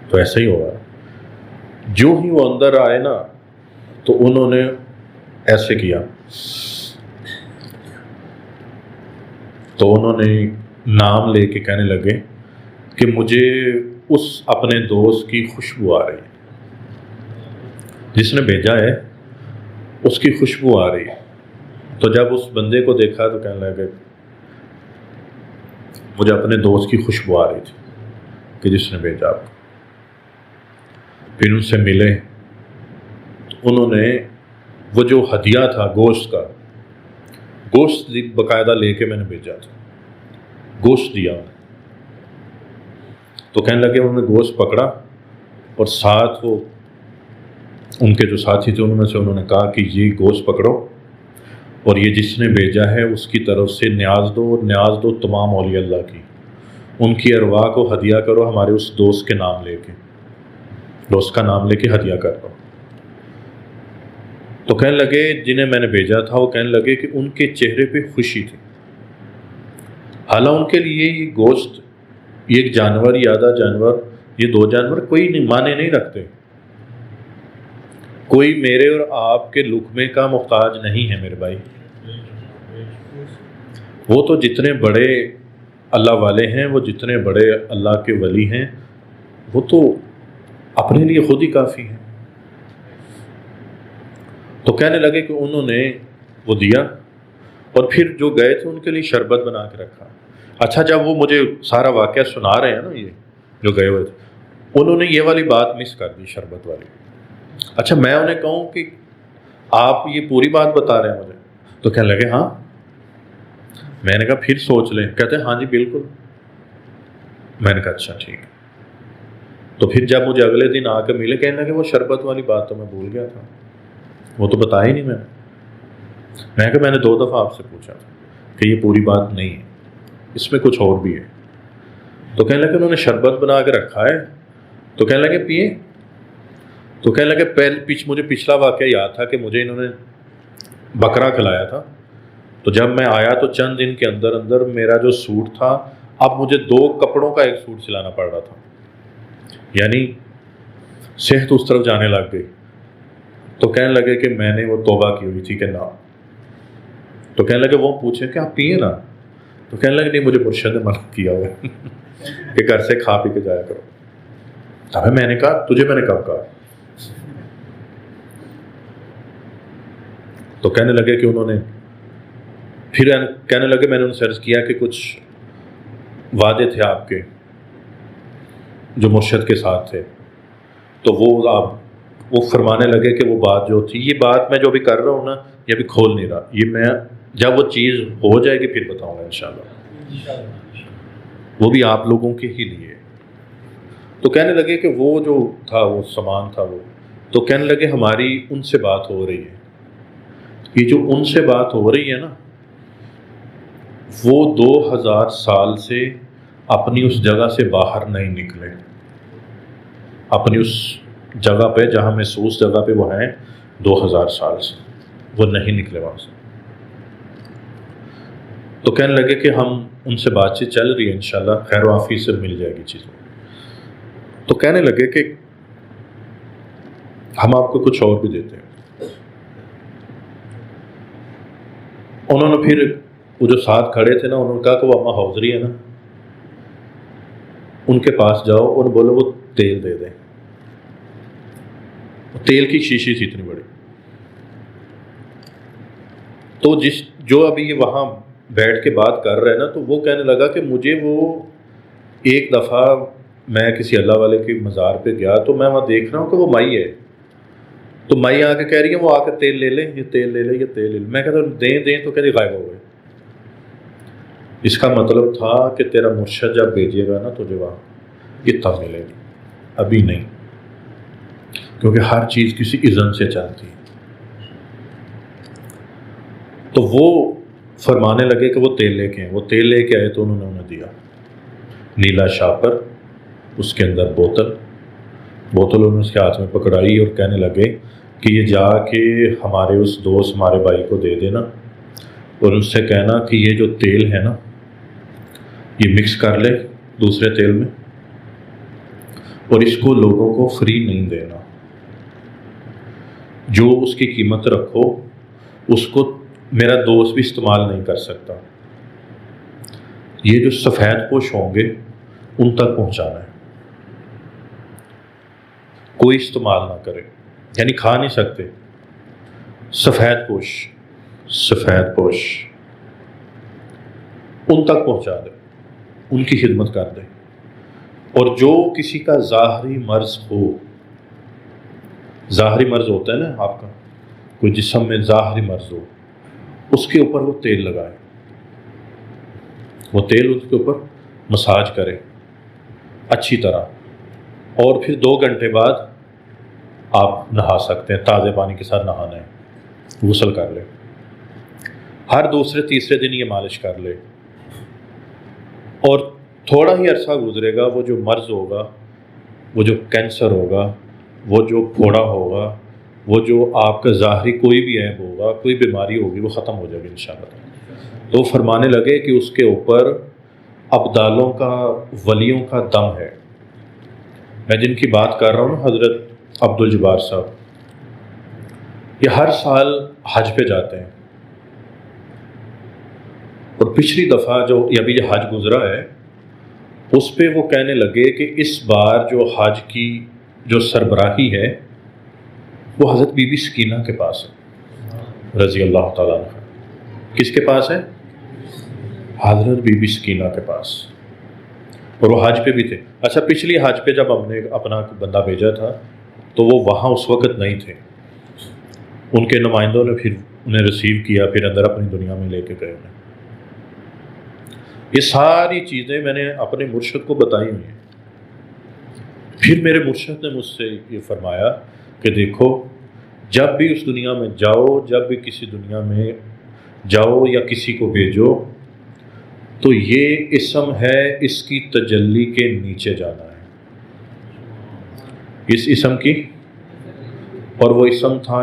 تو ایسا ہی ہوگا۔ جو ہی وہ اندر آئے نا تو انہوں نے ایسے کیا، تو انہوں نے نام لے کے کہنے لگے کہ مجھے اس اپنے دوست کی خوشبو آ رہی ہے، جس نے بھیجا ہے اس کی خوشبو آ رہی ہے۔ تو جب اس بندے کو دیکھا تو کہنے لگے مجھے اپنے دوست کی خوشبو آ رہی تھی کہ جس نے بھیجا آپ کو۔ پھر ان سے ملے تو انہوں نے وہ جو ہدیہ تھا گوشت کا، گوشت باقاعدہ لے کے میں نے بھیجا تھا، گوشت دیا انہیں۔ تو کہنے لگے انہوں نے گوشت پکڑا اور ساتھ وہ ان کے جو ساتھی تھے ان میں سے انہوں نے کہا کہ یہ گوشت پکڑو اور یہ جس نے بھیجا ہے اس کی طرف سے نیاز دو، اور نیاز دو تمام اولیاء اللہ کی، ان کی ارواح کو ہدیہ کرو ہمارے اس دوست کے نام لے کے، دوست کا نام لے کے ہدیہ کر دو۔ تو کہنے لگے جنہیں میں نے بھیجا تھا وہ کہنے لگے کہ ان کے چہرے پہ خوشی تھی، حالانکہ ان کے لیے یہ گوشت، یہ ایک جانور، یہ آدھا جانور، یہ 2 جانور کوئی نہیں معنی نہیں رکھتے، کوئی میرے اور آپ کے لقمے کا محتاج نہیں ہے میرے بھائی۔ وہ تو جتنے بڑے اللہ والے ہیں، وہ جتنے بڑے اللہ کے ولی ہیں، وہ تو اپنے لیے خود ہی کافی ہیں۔ تو کہنے لگے کہ انہوں نے وہ دیا اور پھر جو گئے تھے ان کے لیے شربت بنا کے رکھا۔ اچھا جب وہ مجھے سارا واقعہ سنا رہے ہیں نا، یہ جو گئے ہوئے تھے، انہوں نے یہ والی بات مس کر دی، شربت والی۔ اچھا میں انہیں کہوں کہ آپ یہ پوری بات بتا رہے ہیں مجھے، تو کہنے لگے ہاں۔ میں نے کہا پھر سوچ لیں، کہتے ہیں ہاں جی بالکل۔ میں نے کہا اچھا ٹھیک۔ تو پھر جب مجھے اگلے دن آ کے ملے کہنے لگے وہ شربت والی بات تو میں بھول گیا تھا، وہ تو بتایا ہی نہیں میں نے کہا میں نے 2 دفعہ آپ سے پوچھا تھا کہ یہ پوری بات نہیں ہے، اس میں کچھ اور بھی ہے۔ تو کہنے لگے انہوں نے شربت بنا کے رکھا ہے، تو کہنے لگے پیے۔ تو کہنے لگے مجھے پچھلا واقعہ یاد تھا کہ مجھے انہوں نے بکرا کھلایا تھا، تو جب میں آیا تو چند دن کے اندر اندر میرا جو سوٹ تھا، اب مجھے 2 کپڑوں کا ایک سوٹ سلانا پڑ رہا تھا، یعنی صحت اس طرف جانے لگ گئی۔ تو کہنے لگے کہ میں نے وہ توبہ کی ہوئی تھی کہ نہ۔ تو کہنے لگے وہ پوچھیں کہ آپ پیے نا، تو کہنے لگے نہیں مجھے مرشد نے منع کیا ہوا ہے کہ گھر سے کھا پی کے جایا کرو۔ ابھی میں نے کہا تجھے میں نے کب کہا؟ تو کہنے لگے کہ انہوں نے پھر کہنے لگے میں نے ان سے عرض کیا کہ کچھ وعدے تھے آپ کے جو مرشد کے ساتھ تھے، تو وہ فرمانے لگے کہ وہ بات جو تھی، یہ بات میں جو بھی کر رہا ہوں نا یہ ابھی کھول نہیں رہا، یہ میں جب وہ چیز ہو جائے گی پھر بتاؤں گا انشاءاللہ، وہ بھی آپ لوگوں کے ہی لیے۔ تو کہنے لگے کہ وہ جو تھا وہ سامان تھا وہ، تو کہنے لگے ہماری ان سے بات ہو رہی ہے، یہ جو ان سے بات ہو رہی ہے نا وہ 2000 سال سے اپنی اس جگہ سے باہر نہیں نکلے، اپنی اس جگہ پہ جہاں محسوس جگہ پہ وہ ہیں 2000 سال سے وہ نہیں نکلے وہاں سے۔ تو کہنے لگے کہ ہم ان سے بات چیت چل رہی ہے، انشاءاللہ خیر و عافیت سے مل جائے گی چیزیں۔ تو کہنے لگے کہ ہم آپ کو کچھ اور بھی دیتے ہیں۔ انہوں نے پھر وہ جو ساتھ کھڑے تھے نا انہوں نے کہا کہ وہ اماں حوضری ہے نا، ان کے پاس جاؤ اور بولو وہ تیل دے دیں۔ تیل کی شیشی تھی اتنی بڑی۔ تو جو ابھی یہ وہاں بیٹھ کے بات کر رہے ہیں نا، تو وہ کہنے لگا کہ مجھے وہ ایک دفعہ میں کسی اللہ والے کے مزار پہ گیا تو میں وہاں دیکھ رہا ہوں کہ وہ مائی ہے، تو مائی آ کے کہہ رہی ہے وہ آ کے تیل لے لے، یہ تیل لے لے، یہ تیل لے لے۔ میں کہتا ہوں دیں دیں، تو کہتے غائب ہو گئے۔ اس کا مطلب تھا کہ تیرا مرشد جب بھیجے گا نا تجھے وہاں یہ تب ملے گی، ابھی نہیں، کیونکہ ہر چیز کسی اذن سے چلتی ہے۔ تو وہ فرمانے لگے کہ وہ تیل لے کے آئے، وہ تیل لے کے آئے تو انہوں نے انہیں دیا، نیلا شاپر، اس کے اندر بوتل انہوں نے اس کے ہاتھ میں پکڑائی اور کہنے لگے کہ یہ جا کے ہمارے اس دوست ہمارے بھائی کو دے دینا اور اس سے کہنا کہ یہ جو تیل ہے نا یہ مکس کر لے دوسرے تیل میں، اور اس کو لوگوں کو فری نہیں دینا، جو اس کی قیمت رکھو اس کو میرا دوست بھی استعمال نہیں کر سکتا، یہ جو سفید پوش ہوں گے ان تک پہنچانا ہے، کوئی استعمال نہ کرے، یعنی کھا نہیں سکتے، سفید پوش ان تک پہنچا دے، ان کی خدمت کر دے۔ اور جو کسی کا ظاہری مرض ہو، ظاہری مرض ہوتا ہے نا آپ کا، کوئی جسم میں ظاہری مرض ہو، اس کے اوپر وہ تیل لگائے، وہ تیل اس کے اوپر مساج کرے اچھی طرح، اور پھر 2 گھنٹے بعد آپ نہا سکتے ہیں، تازے پانی کے ساتھ نہانا ہے، غسل کر لے، ہر دوسرے تیسرے دن یہ مالش کر لے، اور تھوڑا ہی عرصہ گزرے گا، وہ جو مرض ہوگا، وہ جو کینسر ہوگا، وہ جو پھوڑا ہوگا، وہ جو آپ کا ظاہری کوئی بھی عیب ہوگا، کوئی بیماری ہوگی، وہ ختم ہو جائے گی انشاءاللہ۔ تو فرمانے لگے کہ اس کے اوپر ابدالوں کا، ولیوں کا دم ہے۔ میں جن کی بات کر رہا ہوں نا، حضرت عبد الجبار صاحب، یہ ہر سال حج پہ جاتے ہیں، اور پچھلی دفعہ جو ابھی یہ حج گزرا ہے اس پہ وہ کہنے لگے کہ اس بار جو حج کی جو سربراہی ہے وہ حضرت بی بی سکینہ کے پاس ہے رضی اللہ تعالیٰ عنہ۔ کس کے پاس ہے؟ حضرت بی بی سکینہ کے پاس، اور وہ حج پہ بھی تھے۔ اچھا، پچھلی حج پہ جب ہم نے اپنا بندہ بھیجا تھا تو وہ وہاں اس وقت نہیں تھے، ان کے نمائندوں نے پھر انہیں ریسیو کیا، پھر اندر اپنی دنیا میں لے کے گئے انہیں۔ یہ ساری چیزیں میں نے اپنے مرشد کو بتائی ہوئی ہیں۔ پھر میرے مرشد نے مجھ سے یہ فرمایا کہ دیکھو، جب بھی اس دنیا میں جاؤ، جب بھی کسی دنیا میں جاؤ یا کسی کو بھیجو، تو یہ اسم ہے، اس کی تجلی کے نیچے جانا ہے، اس اسم کی، اور وہ اسم تھا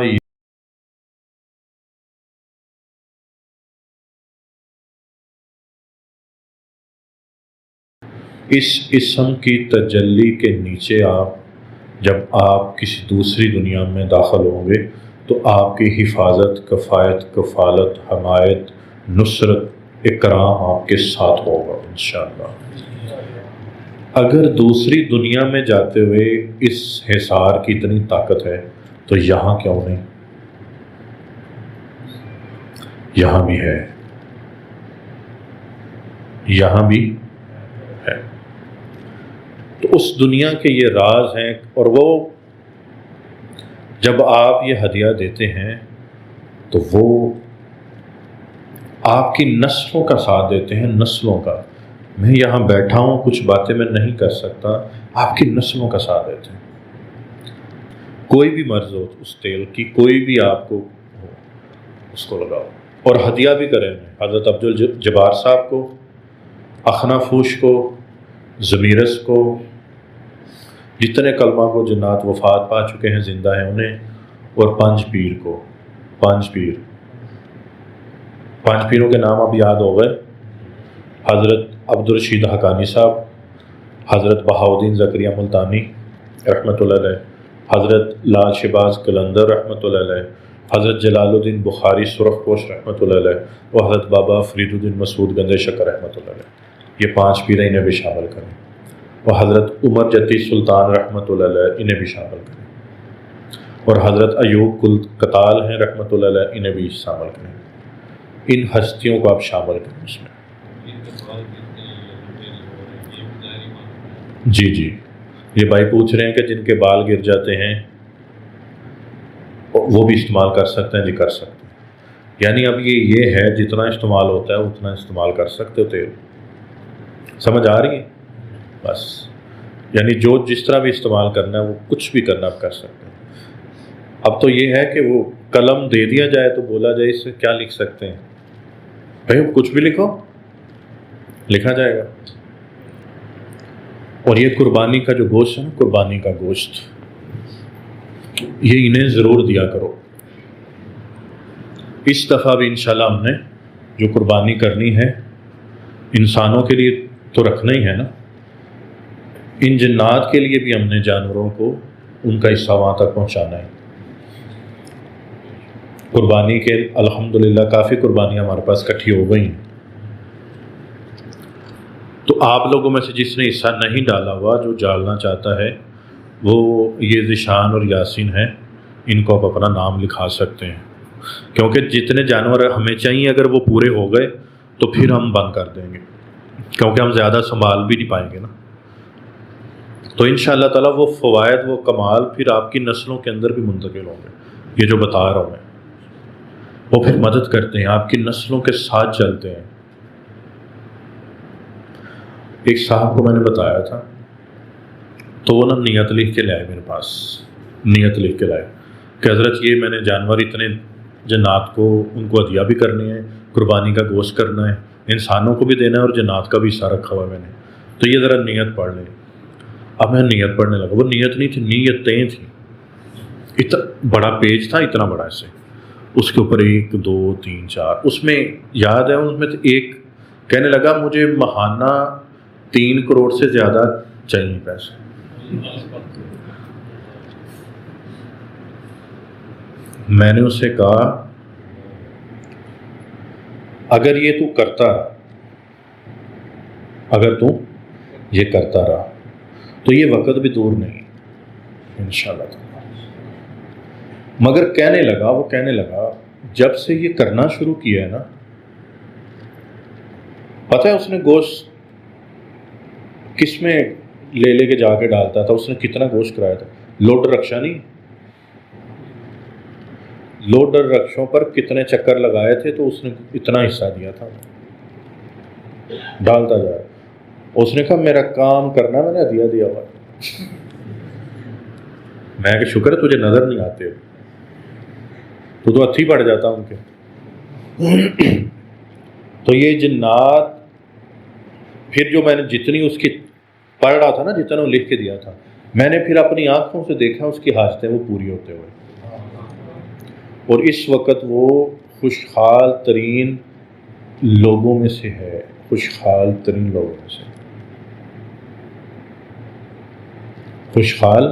اس اسم کی تجلی کے نیچے جب آپ کسی دوسری دنیا میں داخل ہوں گے تو آپ کی حفاظت، کفایت، کفالت، حمایت، نصرت، اکرام آپ کے ساتھ ہوگا انشاءاللہ۔ اگر دوسری دنیا میں جاتے ہوئے اس حصار کی اتنی طاقت ہے تو یہاں کیوں نہیں؟ یہاں بھی ہے، یہاں بھی ہے۔ تو اس دنیا کے یہ راز ہیں، اور وہ جب آپ یہ ہدیہ دیتے ہیں تو وہ آپ کی نسلوں کا ساتھ دیتے ہیں، نسلوں کا۔ میں یہاں بیٹھا ہوں، کچھ باتیں میں نہیں کر سکتا، آپ کی نسلوں کا ساتھ دیتے ہیں۔ کوئی بھی مرض ہو اس تیل کی، کوئی بھی آپ کو ہو، اس کو لگاؤ، اور ہدیہ بھی کریں۔ حضرت عبد الجبار صاحب کو، اخنافوش کو، ضمیرس کو، جتنے کلمہ کو جنات وفات پا چکے ہیں، زندہ ہیں، انہیں، اور 5 پیر کو، 5 پیروں کے نام اب یاد ہو گئے۔ حضرت عبد الرشید حقانی صاحب، حضرت بہاؤدین زکریا ملتانی رحمۃ اللہ علیہ، حضرت لال شہباز قلندر رحمۃ اللہ علیہ، حضرت جلال الدین بخاری سرخ پوش رحمۃ اللہ علیہ، اور حضرت بابا فرید الدین مسعود گندے شکر رحمۃ اللہ علیہ۔ یہ 5 پیر انہیں بھی شامل کریں، اور حضرت عمر جتی سلطان رحمۃ اللہ علیہ انہیں بھی شامل کریں، اور حضرت ایوب کتال ہیں رحمۃ اللہ علیہ، انہیں بھی شامل کریں۔ ان ہستیوں کو آپ شامل کریں اس میں۔ جی یہ بھائی پوچھ رہے ہیں کہ جن کے بال گر جاتے ہیں وہ بھی استعمال کر سکتے ہیں؟ جی کر سکتے ہیں۔ یعنی اب یہ ہے جتنا استعمال ہوتا ہے اتنا استعمال کر سکتے ہو تیل. سمجھ آ رہی ہے؟ بس یعنی جو جس طرح بھی استعمال کرنا ہے وہ کچھ بھی کرنا آپ کر سکتے ہیں. اب تو یہ ہے کہ وہ قلم دے دیا جائے تو بولا جائے اس سے کیا لکھ سکتے ہیں بھائی، کچھ بھی لکھو، لکھا جائے گا. اور یہ قربانی کا جو گوشت ہے نا، قربانی کا گوشت، یہ انہیں ضرور دیا کرو. اس دفعہ بھی انشاءاللہ ہم نے جو قربانی کرنی ہے انسانوں کے لیے تو رکھنا ہی ہے نا، ان جنات کے لیے بھی ہم نے جانوروں کو ان کا حصہ وہاں تک پہنچانا ہے. قربانی کے الحمدللہ کافی قربانیاں ہمارے پاس اکٹھی ہو گئی ہیں. تو آپ لوگوں میں سے جس نے حصہ نہیں ڈالا ہوا، جو ڈالنا چاہتا ہے وہ یہ ذیشان اور یاسین ہیں، ان کو آپ اپنا نام لکھا سکتے ہیں. کیونکہ جتنے جانور ہمیں چاہیے اگر وہ پورے ہو گئے تو پھر ہم بند کر دیں گے، کیونکہ ہم زیادہ سنبھال بھی نہیں پائیں گے نا. تو انشاءاللہ تعالیٰ وہ فوائد، وہ کمال پھر آپ کی نسلوں کے اندر بھی منتقل ہوں گے. یہ جو بتا رہا ہوں میں، وہ پھر مدد کرتے ہیں، آپ کی نسلوں کے ساتھ چلتے ہیں. ایک صاحب کو میں نے بتایا تھا تو وہ نا نیت لکھ کے لائے میرے پاس، نیت لکھ کے لائے کہ حضرت یہ میں نے جانور اتنے جنات کو ان کو ہدیہ بھی کرنے ہیں، قربانی کا گوشت کرنا ہے، انسانوں کو بھی دینا ہے اور جنات کا بھی حصہ رکھا ہوا ہے میں نے، تو یہ ذرا نیت پڑھ لیں. اب میں نیت پڑھنے لگا. وہ نیت نہیں تھی، نیتیں تھیں. اتنا بڑا پیج تھا، اتنا بڑا ایسے، اس کے اوپر 1 2 3 4، اس میں یاد ہے اس میں ایک کہنے لگا مجھے ماہانہ 3 کروڑ سے زیادہ چاہیے پیسے. میں نے اس سے کہا اگر یہ تو کرتا رہا، اگر تو یہ کرتا رہا تو یہ وقت بھی دور نہیں انشاءاللہ تعالی. مگر کہنے لگا جب سے یہ کرنا شروع کیا ہے نا، پتہ ہے اس نے گوشت کس میں لے کے جا کے ڈالتا تھا، اس نے کتنا گوشت کرایا تھا. لوڈر رکشا نہیں، لوڈر رکشوں پر کتنے چکر لگائے تھے تو اس نے اتنا حصہ دیا تھا، ڈالتا جا رہا. اس نے کہا میرا کام کرنا، میں نے ہدیہ دیا ہوا. میں کہ شکر ہے تجھے نظر نہیں آتے، تو ہتھی پڑ جاتا ان کے. تو یہ جنات پھر جو میں نے جتنی اس کی پڑھ رہا تھا نا، جتنا وہ لکھ کے دیا تھا، میں نے پھر اپنی آنکھوں سے دیکھا اس کی حاجتیں وہ پوری ہوتے ہوئے. اور اس وقت وہ خوشحال ترین لوگوں میں سے ہے، خوشحال ترین لوگوں میں سے، خوشحال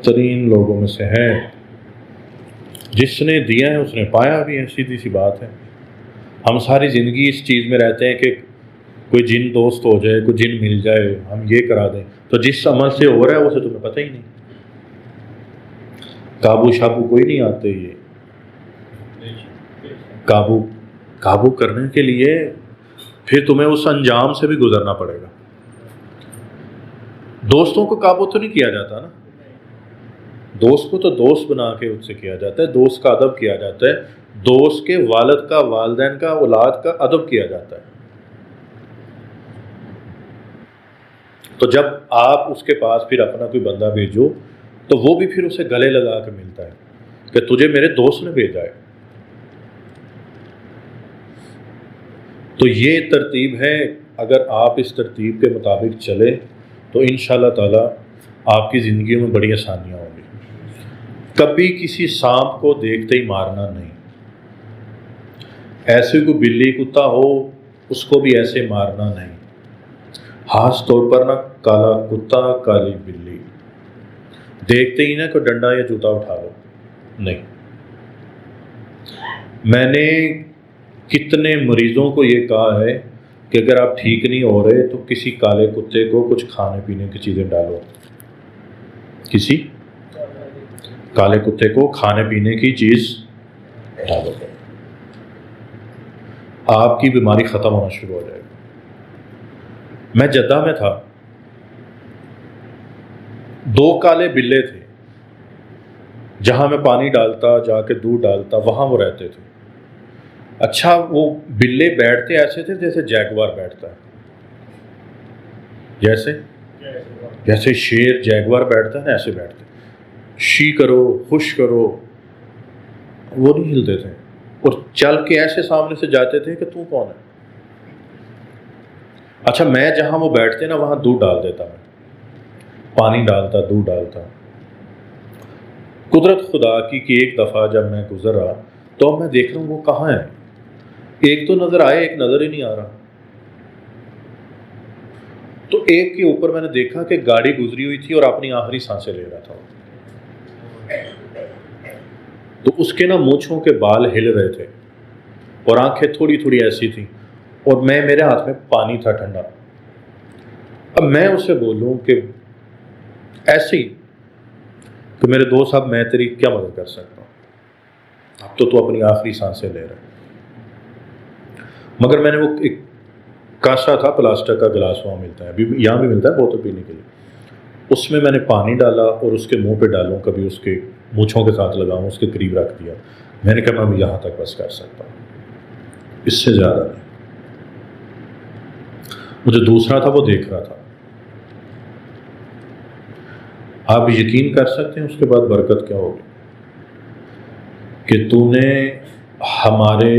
ترین لوگوں میں سے ہے. جس نے دیا ہے اس نے پایا بھی ہے، سیدھی سی بات ہے. ہم ساری زندگی اس چیز میں رہتے ہیں کہ کوئی جن دوست ہو جائے، کوئی جن مل جائے، ہم یہ کرا دیں. تو جس عمل سے ہو رہا ہے اسے تمہیں پتہ ہی نہیں، قابو شابو کوئی نہیں آتے. یہ قابو کرنے کے لیے پھر تمہیں اس انجام سے بھی گزرنا پڑے گا. دوستوں کو قابو تو نہیں کیا جاتا نا، دوست کو تو دوست بنا کے اس سے کیا جاتا ہے، دوست کا ادب کیا جاتا ہے، دوست کے والد کا، والدین کا، اولاد کا ادب کیا جاتا ہے. تو جب آپ اس کے پاس پھر اپنا کوئی بندہ بھیجو تو وہ بھی پھر اسے گلے لگا کے ملتا ہے کہ تجھے میرے دوست نے بھیجا ہے. تو یہ ترتیب ہے. اگر آپ اس ترتیب کے مطابق چلے تو انشاءاللہ تعالی آپ کی زندگیوں میں بڑی آسانیاں ہوں گی. کبھی کسی سانپ کو دیکھتے ہی مارنا نہیں. ایسے کوئی بلی کتا ہو اس کو بھی ایسے مارنا نہیں. خاص طور پر نہ کالا کتا کالی بلی دیکھتے ہی نہ کوئی ڈنڈا یا جوتا اٹھا لو، نہیں. میں نے کتنے مریضوں کو یہ کہا ہے کہ اگر آپ ٹھیک نہیں ہو رہے تو کسی کالے کتے کو کچھ کھانے پینے کی چیزیں ڈالو، کسی کالے کتے کو کھانے پینے کی چیز ڈالو، آپ کی بیماری ختم ہونا شروع ہو جائے گی. میں جدہ میں تھا، 2 کالے بلے تھے، جہاں میں پانی ڈالتا، جا کے دودھ ڈالتا، وہاں وہ رہتے تھے. اچھا وہ بلے بیٹھتے ایسے تھے جیسے جیگوار بیٹھتا ہے، جیسے شیر جیگوار بیٹھتا ہے نا، ایسے بیٹھتے، شی کرو خوش کرو، وہ نہیں ہلتے تھے، اور چل کے ایسے سامنے سے جاتے تھے کہ تو کون ہے۔ اچھا میں جہاں وہ بیٹھتے نا وہاں دودھ ڈال دیتا، میں پانی ڈالتا، دودھ ڈالتا۔ قدرت خدا کی کہ ایک دفعہ جب میں گزرا تو میں دیکھ رہا ہوں وہ کہاں ہے، ایک تو نظر آئے، ایک نظر ہی نہیں آ رہا۔ تو ایک کے اوپر میں نے دیکھا کہ گاڑی گزری ہوئی تھی اور اپنی آخری سانسیں لے رہا تھا، تو اس کے نا مونچھوں کے بال ہل رہے تھے اور آنکھیں تھوڑی تھوڑی ایسی تھیں، اور میرے ہاتھ میں پانی تھا ٹھنڈا۔ اب میں اسے بولوں کہ ایسے ہی کہ میرے دوست صاحب میں تیری کیا مدد کر سکتا ہوں، اب تو اپنی آخری سانسیں لے رہا ہے۔ مگر میں نے وہ ایک کاسا تھا، پلاسٹک کا گلاس وہاں ملتا ہے، ابھی یہاں بھی ملتا ہے بوتل پینے کے لیے، اس میں نے پانی ڈالا اور اس کے منہ پہ ڈالوں، کبھی اس کے مونچھوں کے ساتھ لگاؤں، اس کے قریب رکھ دیا۔ میں نے کہا میں یہاں تک بس کر سکتا ہوں، اس سے زیادہ نہیں۔ مجھے دوسرا تھا وہ دیکھ رہا تھا۔ آپ یقین کر سکتے ہیں اس کے بعد برکت کیا ہوگی، کہ تو نے ہمارے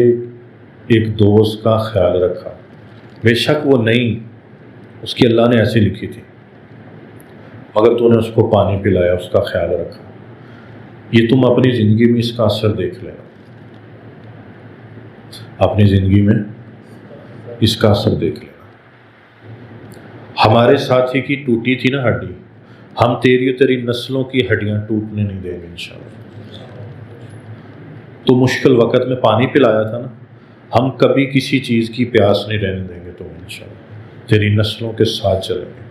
ایک دوست کا خیال رکھا، بے شک وہ نہیں، اس کی اللہ نے ایسی لکھی تھی، مگر تو نے اس کو پانی پلایا، اس کا خیال رکھا۔ یہ تم اپنی زندگی میں اس کا اثر دیکھ لینا، اپنی زندگی میں اس کا اثر دیکھ لینا۔ ہمارے ساتھی کی ٹوٹی تھی نا ہڈی، ہم تیری و تیری نسلوں کی ہڈیاں ٹوٹنے نہیں دیں گے انشاءاللہ۔ تو مشکل وقت میں پانی پلایا تھا نا، ہم کبھی کسی چیز کی پیاس نہیں رہنے دیں گے، تو انشاءاللہ تیری نسلوں کے ساتھ چلیں گے۔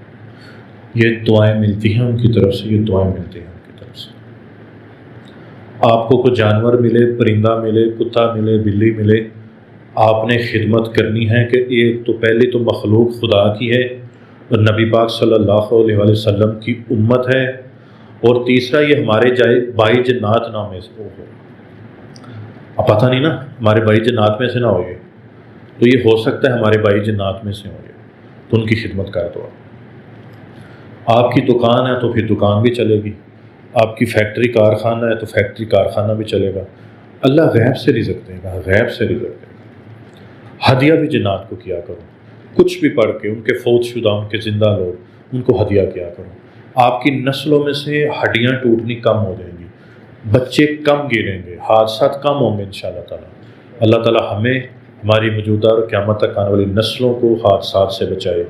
یہ دعائیں ملتی ہیں ان کی طرف سے، یہ دعائیں ملتی ہیں ان کی طرف سے۔ آپ کو کوئی جانور ملے، پرندہ ملے، کتا ملے، بلی ملے، آپ نے خدمت کرنی ہے کہ ایک تو پہلے تو مخلوق خدا کی ہے، اور نبی پاک صلی اللہ علیہ وآلہ وسلم کی امت ہے، اور تیسرا یہ ہمارے بھائی جنات نامے سے ہو۔ اب پتہ نہیں نا ہمارے بھائی جنات میں سے نہ ہوئے، تو یہ ہو سکتا ہے ہمارے بھائی جنات میں سے ہوئے، تو ان کی خدمت کر دو۔ آپ کی دکان ہے تو پھر دکان بھی چلے گی، آپ کی فیکٹری کارخانہ ہے تو فیکٹری کارخانہ بھی چلے گا۔ اللہ غیب سے رزق دے گا، غیب سے رزق دے گا۔ ہدیہ بھی جنات کو کیا کرو، کچھ بھی پڑھ کے، ان کے فوت شدہ، ان کے زندہ لوگ، ان کو ہدیہ کیا کرو۔ آپ کی نسلوں میں سے ہڈیاں ٹوٹنی کم ہو جائیں گی، بچے کم گریں گے، حادثات کم ہوں گے انشاءاللہ تعالیٰ۔ اللہ تعالیٰ ہمیں، ہماری موجودہ اور قیامت تک آنے والی نسلوں کو حادثات سے بچائے،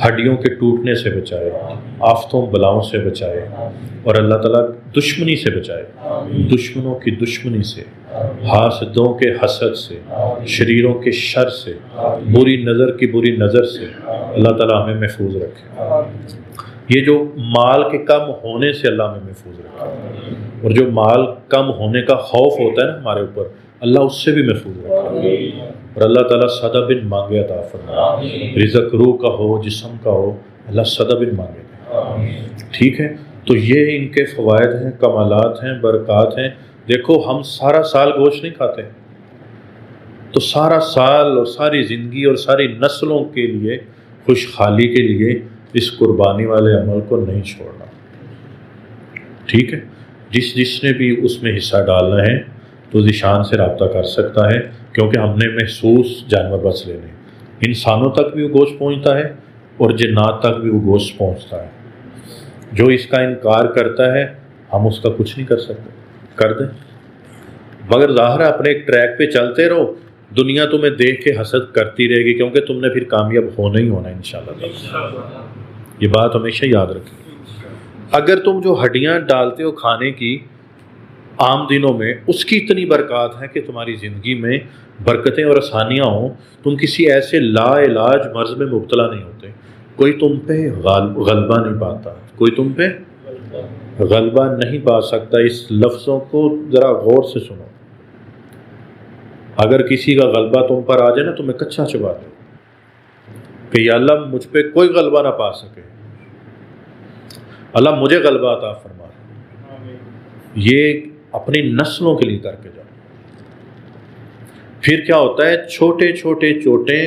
ہڈیوں کے ٹوٹنے سے بچائے، آفتوں بلاؤں سے بچائے، اور اللہ تعالیٰ دشمنی سے بچائے، دشمنوں کی دشمنی سے، حاسدوں کے حسد سے، شریروں کے شر سے، بری نظر کی بری نظر سے اللہ تعالیٰ ہمیں محفوظ رکھے۔ یہ جو مال کے کم ہونے سے اللہ ہمیں محفوظ رکھے، اور جو مال کم ہونے کا خوف ہوتا ہے نا ہمارے اوپر، اللہ اس سے بھی محفوظ رکھے، اور اللہ تعالیٰ سدا بن مانگے عطا فرمائے، رزق روح کا ہو جسم کا ہو، اللہ سدا بن مانگے دے۔ ٹھیک ہے، تو یہ ان کے فوائد ہیں، کمالات ہیں، برکات ہیں۔ دیکھو ہم سارا سال گوشت نہیں کھاتے، تو سارا سال اور ساری زندگی اور ساری نسلوں کے لیے، خوشحالی کے لیے اس قربانی والے عمل کو نہیں چھوڑنا۔ ٹھیک ہے، جس نے بھی اس میں حصہ ڈالنا ہے تو ذیشان سے رابطہ کر سکتا ہے، کیونکہ ہم نے محسوس جانور بس لینے، انسانوں تک بھی وہ گوشت پہنچتا ہے اور جنات تک بھی وہ گوشت پہنچتا ہے۔ جو اس کا انکار کرتا ہے ہم اس کا کچھ نہیں کر سکتے، کر دیں، مگر ظاہر ہے اپنے ایک ٹریک پہ چلتے رہو، دنیا تمہیں دیکھ کے حسد کرتی رہے گی، کیونکہ تم نے پھر کامیاب ہونا ہی ہونا ہے انشاءاللہ۔ یہ بات ہمیشہ یاد رکھیں۔ اگر تم جو ہڈیاں ڈالتے ہو کھانے کی عام دنوں میں، اس کی اتنی برکات ہے کہ تمہاری زندگی میں برکتیں اور آسانیاں ہوں، تم کسی ایسے لا علاج مرض میں مبتلا نہیں ہوتے، کوئی تم پہ غلبہ نہیں پاتا، کوئی تم پہ غلبہ نہیں پا سکتا۔ اس لفظوں کو ذرا غور سے سنو، اگر کسی کا غلبہ تم پر آ جائے نا، تمہیں کچا چبا دے کہ یا اللہ مجھ پہ کوئی غلبہ نہ پا سکے، اللہ مجھے غلبہ عطا فرما، یہ اپنی نسلوں کے لیے کر کے جاؤ۔ پھر کیا ہوتا ہے، چھوٹے چھوٹے چوٹیں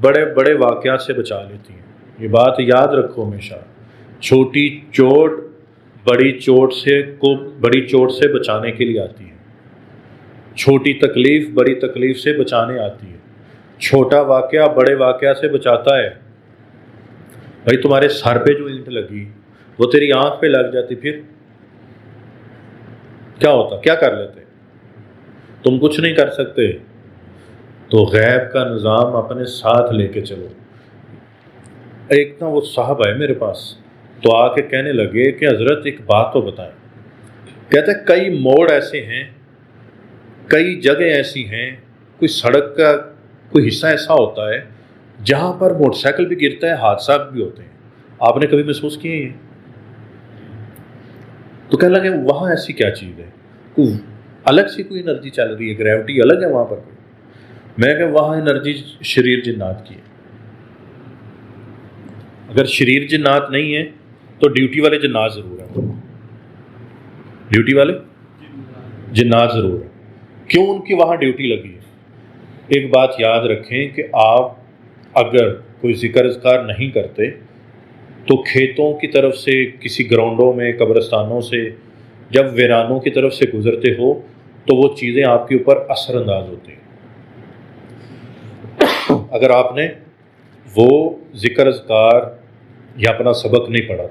بڑے بڑے واقعات سے بچا لیتی ہیں۔ یہ بات یاد رکھو ہمیشہ، چھوٹی چوٹ بڑی چوٹ سے بچانے کے لیے آتی ہے، چھوٹی تکلیف بڑی تکلیف سے بچانے آتی ہے، چھوٹا واقعہ بڑے واقعہ سے بچاتا ہے۔ بھائی تمہارے سر پہ جو اینٹ لگی وہ تیری آنکھ پہ لگ جاتی، پھر کیا ہوتا، کیا کر لیتے؟ تم کچھ نہیں کر سکتے۔ تو غیب کا نظام اپنے ساتھ لے کے چلو۔ ایک نا وہ صاحب آئے میرے پاس، تو آ کے کہنے لگے کہ حضرت ایک بات تو بتائیں۔ کہتے ہیں کئی موڑ ایسے ہیں، کئی جگہ ایسی ہیں، کوئی سڑک کا کوئی حصہ ایسا ہوتا ہے جہاں پر موٹر سائیکل بھی گرتا ہے، حادثات بھی ہوتے ہیں۔ آپ نے کبھی محسوس کیے ہیں؟ تو کہنے لگے وہاں ایسی کیا چیز ہے، کوئی الگ سی کوئی انرجی چل رہی ہے، گریوٹی الگ ہے وہاں پر کوئی؟ میں کہ وہاں انرجی شریر جنات کی ہے۔ اگر شریر جنات نہیں ہے تو ڈیوٹی والے جنات ضرور ہیں، ڈیوٹی والے جنات ضرور ہیں۔ کیوں ان کی وہاں ڈیوٹی لگی ہے؟ ایک بات یاد رکھیں کہ آپ اگر کوئی ذکر اذکار نہیں کرتے تو کھیتوں کی طرف سے، کسی گراؤنڈوں میں، قبرستانوں سے جب ویرانوں کی طرف سے گزرتے ہو تو وہ چیزیں آپ کے اوپر اثر انداز ہوتی ہیں۔ اگر آپ نے وہ ذکر اذکار یا اپنا سبق نہیں پڑھا،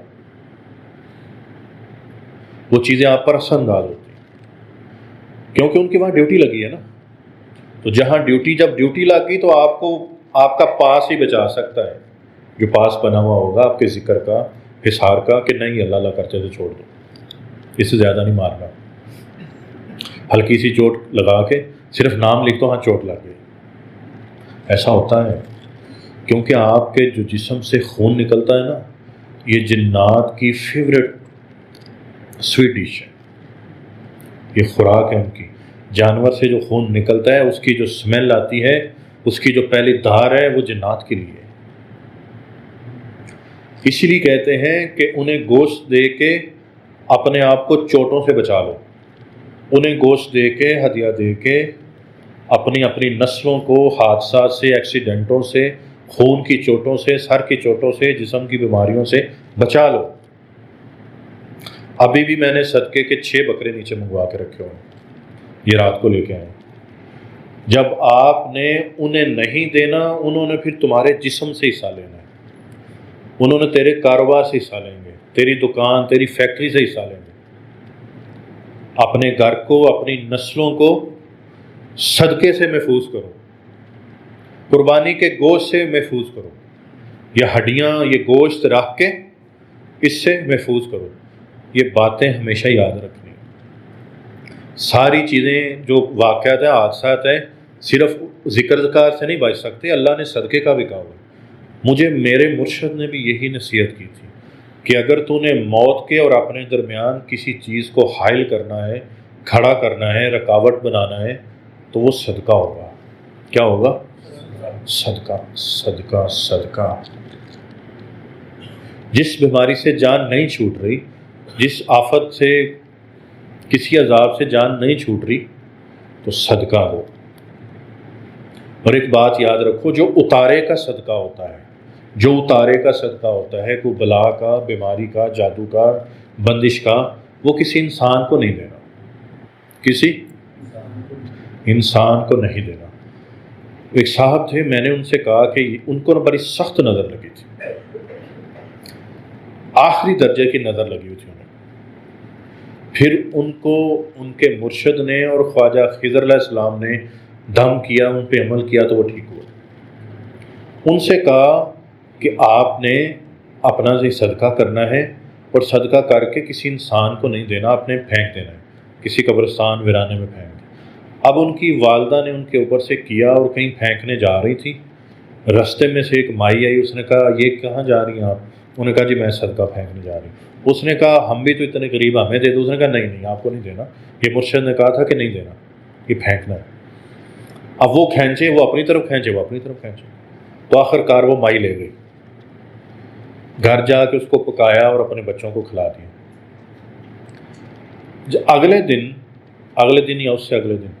وہ چیزیں آپ پر اثر انداز ہوتی ہیں، کیونکہ ان کی وہاں ڈیوٹی لگی ہے نا۔ تو جہاں جب ڈیوٹی لگ گئی تو آپ کا پاس ہی بچا سکتا ہے، جو پاس بنا ہوا ہوگا آپ کے ذکر کا، حصار کا، کہ نہیں اللہ اللہ کرتے تو چھوڑ دو، اس سے زیادہ نہیں مارنا۔ ہلکی سی چوٹ لگا کے صرف نام لکھ دو، ہاں چوٹ لگ گئی، ایسا ہوتا ہے کیونکہ آپ کے جو جسم سے خون نکلتا ہے نا، یہ جنات کی فیوریٹ سویٹ ڈش ہے، یہ خوراک ہے ان کی۔ جانور سے جو خون نکلتا ہے اس کی جو سمیل آتی ہے، اس کی جو پہلی دھار ہے، وہ جنات کے لیے ہے۔ اسی لیے کہتے ہیں کہ انہیں گوشت دے کے اپنے آپ کو چوٹوں سے بچا لو، انہیں گوشت دے کے، ہدیہ دے کے اپنی نسلوں کو حادثات سے، ایکسیڈنٹوں سے، خون کی چوٹوں سے، سر کی چوٹوں سے، جسم کی بیماریوں سے بچا لو۔ ابھی بھی میں نے صدقے کے 6 بکرے نیچے منگوا کے رکھے ہوئے، یہ رات کو لے کے آئے۔ جب آپ نے انہیں نہیں دینا، انہوں نے پھر تمہارے جسم سے حصہ لینا ہے، انہوں نے تیرے کاروبار سے حصہ لیں گے، تیری دکان، تیری فیکٹری سے حصہ لیں گے۔ اپنے گھر کو، اپنی نسلوں کو صدقے سے محفوظ کرو، قربانی کے گوشت سے محفوظ کرو، یہ ہڈیاں، یہ گوشت رکھ کے اس سے محفوظ کرو۔ یہ باتیں ہمیشہ یاد رکھنی۔ ساری چیزیں جو واقعات ہیں، حادثات ہیں، صرف ذکر اذکار سے نہیں بچ سکتے، اللہ نے صدقے کا بھی کہا ہے۔ مجھے میرے مرشد نے بھی یہی نصیحت کی تھی کہ اگر تو نے موت کے اور اپنے درمیان کسی چیز کو حائل کرنا ہے، کھڑا کرنا ہے، رکاوٹ بنانا ہے، تو وہ صدقہ ہوگا۔ کیا ہوگا؟ صدقہ، صدقہ، صدقہ۔ جس بیماری سے جان نہیں چھوٹ رہی، جس آفت سے، کسی عذاب سے جان نہیں چھوٹ رہی، تو صدقہ دو۔ اور ایک بات یاد رکھو، جو اتارے کا صدقہ ہوتا ہے، جو اتارے کا صدقہ ہوتا ہے، کوئی بلا کا، بیماری کا، جادو کا، بندش کا، وہ کسی انسان کو نہیں دینا، کسی انسان کو نہیں دینا۔ ایک صاحب تھے، میں نے ان سے کہا کہ ان کو بڑی سخت نظر لگی تھی، آخری درجے کی نظر لگی ہوئی تھی انہیں۔ پھر ان کو ان کے مرشد نے اور خواجہ خضر علیہ السلام نے دم کیا، ان پہ عمل کیا تو وہ ٹھیک ہوئے۔ ان سے کہا کہ آپ نے اپنا سے صدقہ کرنا ہے، اور صدقہ کر کے کسی انسان کو نہیں دینا، آپ نے پھینک دینا ہے، کسی قبرستان ویرانے میں پھینک دیں۔ اب ان کی والدہ نے ان کے اوپر سے کیا اور کہیں پھینکنے جا رہی تھی، رستے میں سے ایک مائی آئی، اس نے کہا یہ کہاں جا رہی ہیں آپ؟ انہوں نے کہا جی میں صدقہ پھینکنے جا رہی ہوں۔ اس نے کہا ہم بھی تو اتنے غریب، ہمیں دے دو۔ اس نے کہا نہیں نہیں، آپ کو نہیں دینا، یہ مرشد نے کہا تھا کہ نہیں دینا، یہ پھینکنا ہے۔ اب وہ کھینچے، وہ اپنی طرف کھینچے، وہ اپنی طرف کھینچے، تو آخر کار وہ مائی لے گئی، گھر جا کے اس کو پکایا اور اپنے بچوں کو کھلا دیا۔ اگلے دن یا اس سے اگلے دن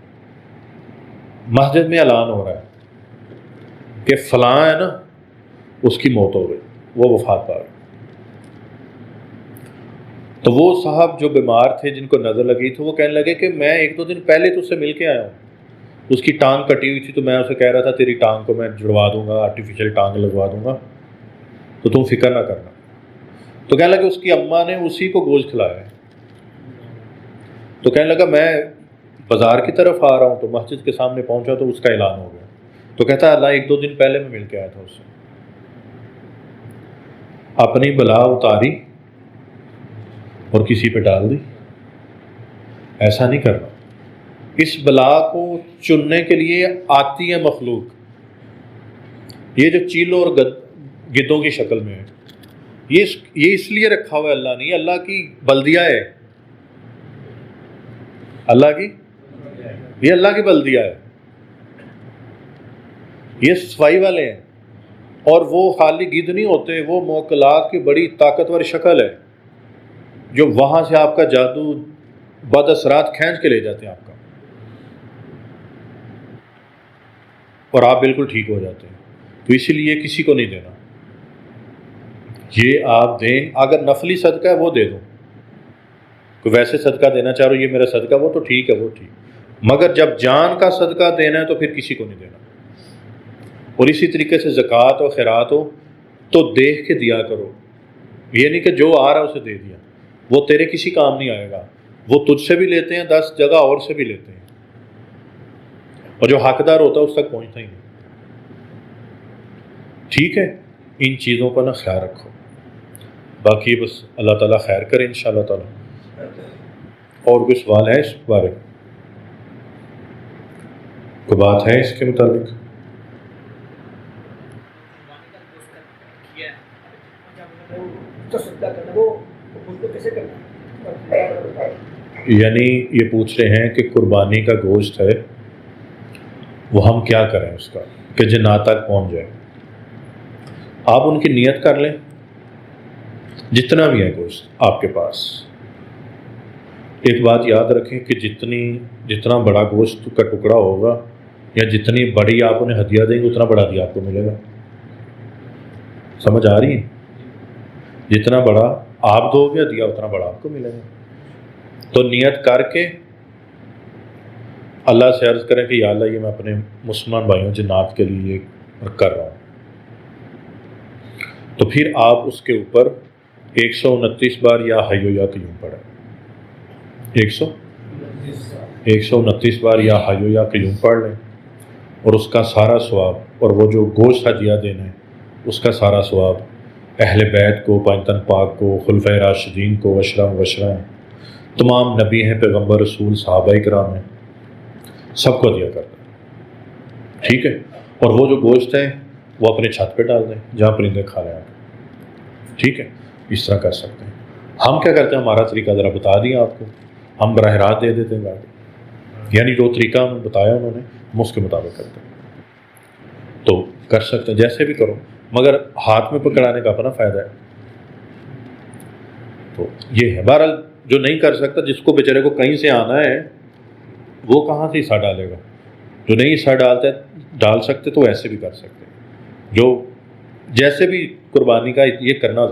مسجد میں اعلان ہو رہا ہے کہ فلاں ہے نا اس کی موت ہو گئی، وہ وفات پا گئی، تو وہ صاحب جو بیمار تھے جن کو نظر لگی تھی وہ کہنے لگے کہ میں 1-2 دن پہلے تو اس سے مل کے آیا ہوں، اس کی ٹانگ کٹی ہوئی تھی تو میں اسے کہہ رہا تھا تیری ٹانگ کو میں جڑوا دوں گا، آرٹیفیشل ٹانگ لگوا دوں گا، تو تم فکر نہ کرنا۔ تو کہنے لگا اس کی اماں نے اسی کو گوشت کھلایا ہے۔ تو کہنے لگا میں بازار کی طرف آ رہا ہوں تو مسجد کے سامنے پہنچا تو اس کا اعلان ہو گیا۔ تو کہتا ہے اللہ 1-2 دن پہلے میں مل کے آیا تھا اس سے۔ اپنی بلا اتاری اور کسی پہ ڈال دی، ایسا نہیں کرنا۔ اس بلا کو چننے کے لیے آتی ہے مخلوق، یہ جو چیلوں اور گدوں کی شکل میں ہے، یہ اس لیے رکھا ہوا ہے اللہ نے، یہ اللہ کی بلدیہ ہے، یہ اللہ کی بلدیہ ہے، یہ صفائی والے ہیں، اور وہ خالی گدھ نہیں ہوتے، وہ موکلات کی بڑی طاقتور شکل ہے جو وہاں سے آپ کا جادو بد اثرات کھینچ کے لے جاتے ہیں آپ کا، اور آپ بالکل ٹھیک ہو جاتے ہیں۔ تو اسی لیے کسی کو نہیں دینا، یہ آپ دیں، اگر نفلی صدقہ ہے وہ دے دو، کوئی ویسے صدقہ دینا چاہ رہے ہو یہ میرا صدقہ، وہ تو ٹھیک ہے، وہ ٹھیک، مگر جب جان کا صدقہ دینا ہے تو پھر کسی کو نہیں دینا۔ اور اسی طریقے سے زکوٰۃ و خیرات ہو تو دیکھ کے دیا کرو، یہ نہیں کہ جو آ رہا اسے دے دیا، وہ تیرے کسی کام نہیں آئے گا، وہ تجھ سے بھی لیتے ہیں، 10 جگہ اور سے بھی لیتے ہیں، اور جو حقدار ہوتا ہے اس تک پہنچتا ہی نہیں۔ ٹھیک ہے، ان چیزوں کا نا خیال رکھو، باقی بس اللہ تعالیٰ خیر کرے انشاءاللہ تعالیٰ۔ اور کوئی سوال ہے اس بارے میں؟ کوئی بات ہے اس کے متعلق؟ یعنی یہ پوچھ رہے ہیں کہ قربانی کا گوشت ہے وہ ہم کیا کریں اس کا کہ جنات تک پہنچ جائے۔ آپ ان کی نیت کر لیں، جتنا بھی ہے گوشت آپ کے پاس، ایک بات یاد رکھیں کہ جتنا بڑا گوشت کا ٹکڑا ہوگا یا جتنی بڑی آپ انہیں ہدیہ دیں گے اتنا بڑا ہدیہ آپ کو ملے گا۔ سمجھ آ رہی ہے؟ جتنا بڑا آپ دو گے ہدیہ اتنا بڑا آپ کو ملے گا۔ تو نیت کر کے اللہ سے عرض کریں کہ یا اللہ یہ میں اپنے مسلمان بھائیوں جنات کے لیے کر رہا ہوں، تو پھر آپ اس کے اوپر 129 بار یا حی یا قیوم پڑھیں، 129 بار یا حی یا قیوم پڑھ لیں، اور اس کا سارا ثواب، اور وہ جو گوشت ہدیہ دینا ہے اس کا سارا ثواب اہل بیت کو، پانچتن پاک کو، خلفۂ راشدین کو، عشرہ مبشرہ ہیں، تمام نبی ہیں، پیغمبر، رسول، صحابہ کرام ہیں، سب کو دیا کرتا ہے۔ ٹھیک ہے، اور وہ جو گوشت ہے وہ اپنے چھت پہ ڈال دیں جہاں پرندے کھا لیں آپ۔ ٹھیک ہے، اس طرح کر سکتے ہیں۔ ہم کیا کرتے ہیں، ہمارا طریقہ ذرا بتا دیا آپ کو، ہم براہ راست دے دیتے ہیں گاڑی، یعنی جو طریقہ ہمیں بتایا انہوں نے ہم اس کے مطابق کرتے ہیں۔ تو کر سکتے ہیں، جیسے بھی کرو، مگر ہاتھ میں پکڑانے کا اپنا فائدہ ہے۔ تو یہ ہے، بہرحال جو نہیں کر سکتا، جس کو بیچارے کو کہیں سے آنا ہے وہ کہاں سے حصہ ڈالے گا، جو نہیں حصہ ڈال سکتے تو ایسے بھی کر سکتے ہیں، جو جیسے بھی قربانی کا یہ کرنا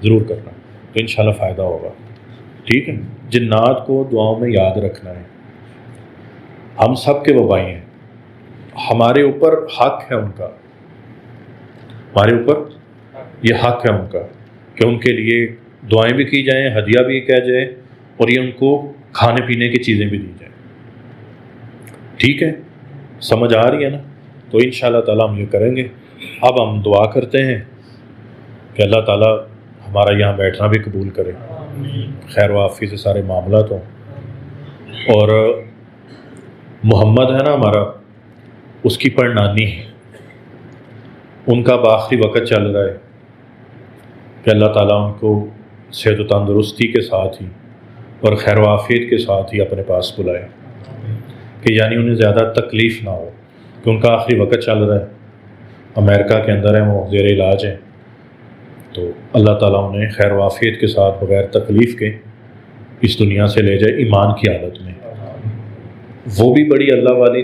ضرور کرنا، تو انشاءاللہ فائدہ ہوگا۔ ٹھیک ہے، جنات کو دعاؤں میں یاد رکھنا ہے، ہم سب کے وہ بھائی ہیں، ہمارے اوپر حق ہے ان کا، ہمارے اوپر یہ حق ہے ان کا کہ ان کے لیے دعائیں بھی کی جائیں، ہدیہ بھی کیا جائے، اور یہ ان کو کھانے پینے کی چیزیں بھی دی جائیں۔ ٹھیک ہے، سمجھ آ رہی ہے نا؟ تو انشاءاللہ تعالیٰ ہم یہ کریں گے۔ اب ہم دعا کرتے ہیں کہ اللہ تعالیٰ ہمارا یہاں بیٹھنا بھی قبول کرے، خیر و عافیت سے سارے معاملات ہوں، اور محمد ہے نا ہمارا، اس کی پڑنانی ہے، ان کا آخری وقت چل رہا ہے، کہ اللہ تعالیٰ ان کو صحت و تندرستی کے ساتھ ہی اور خیر و عافیت کے ساتھ ہی اپنے پاس بلائے، کہ یعنی انہیں زیادہ تکلیف نہ ہو، کہ ان کا آخری وقت چل رہا ہے، امریکہ کے اندر ہیں، وہ زیر علاج ہیں، تو اللہ تعالیٰ انہیں خیر و عافیت کے ساتھ بغیر تکلیف کے اس دنیا سے لے جائے ایمان کی حالت میں۔ وہ بھی بڑی اللہ والی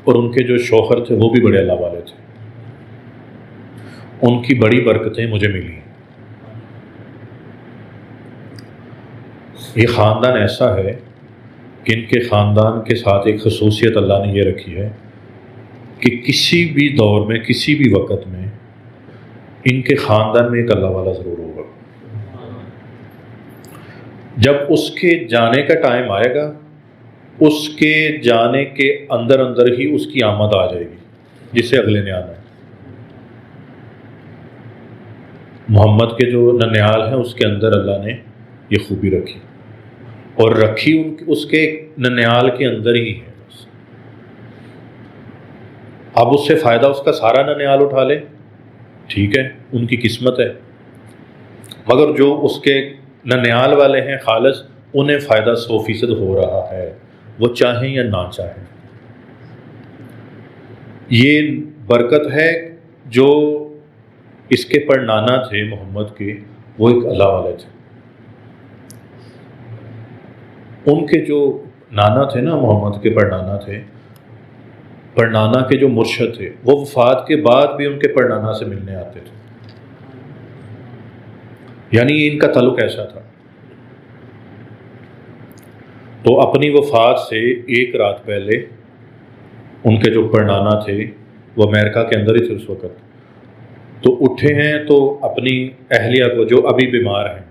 اور ان کے جو شوہر تھے وہ بھی بڑے اللہ والے تھے، ان کی بڑی برکتیں مجھے ملی۔ یہ خاندان ایسا ہے کہ ان کے خاندان کے ساتھ ایک خصوصیت اللہ نے یہ رکھی ہے کہ کسی بھی دور میں کسی بھی وقت میں ان کے خاندان میں ایک اللہ والا ضرور ہوگا۔ جب اس کے جانے کا ٹائم آئے گا، اس کے جانے کے اندر اندر ہی اس کی آمد آ جائے گی جس سے اگلے نے آنا ہے۔ محمد کے جو ننیال ہیں اس کے اندر اللہ نے یہ خوبی رکھی، اور رکھی اس کے ننیال کے اندر ہی ہے۔ اب اس سے فائدہ اس کا سارا ننیال اٹھا لے، ٹھیک ہے، ان کی قسمت ہے، مگر جو اس کے ننیال والے ہیں خالص، انہیں فائدہ 100% ہو رہا ہے، وہ چاہیں یا نہ چاہیں۔ یہ برکت ہے جو اس کے پڑنانا تھے محمد کے، وہ ایک اللہ والے تھے۔ ان کے جو نانا تھے نا، محمد کے پڑنانا تھے، پڑنانا کے جو مرشد تھے، وہ وفات کے بعد بھی ان کے پڑنانا سے ملنے آتے تھے، یعنی ان کا تعلق ایسا تھا۔ تو اپنی وفات سے ایک رات پہلے ان کے جو پڑنانا تھے وہ امریکہ کے اندر ہی تھے اس وقت، تو اٹھے ہیں تو اپنی اہلیہ کو جو ابھی بیمار ہیں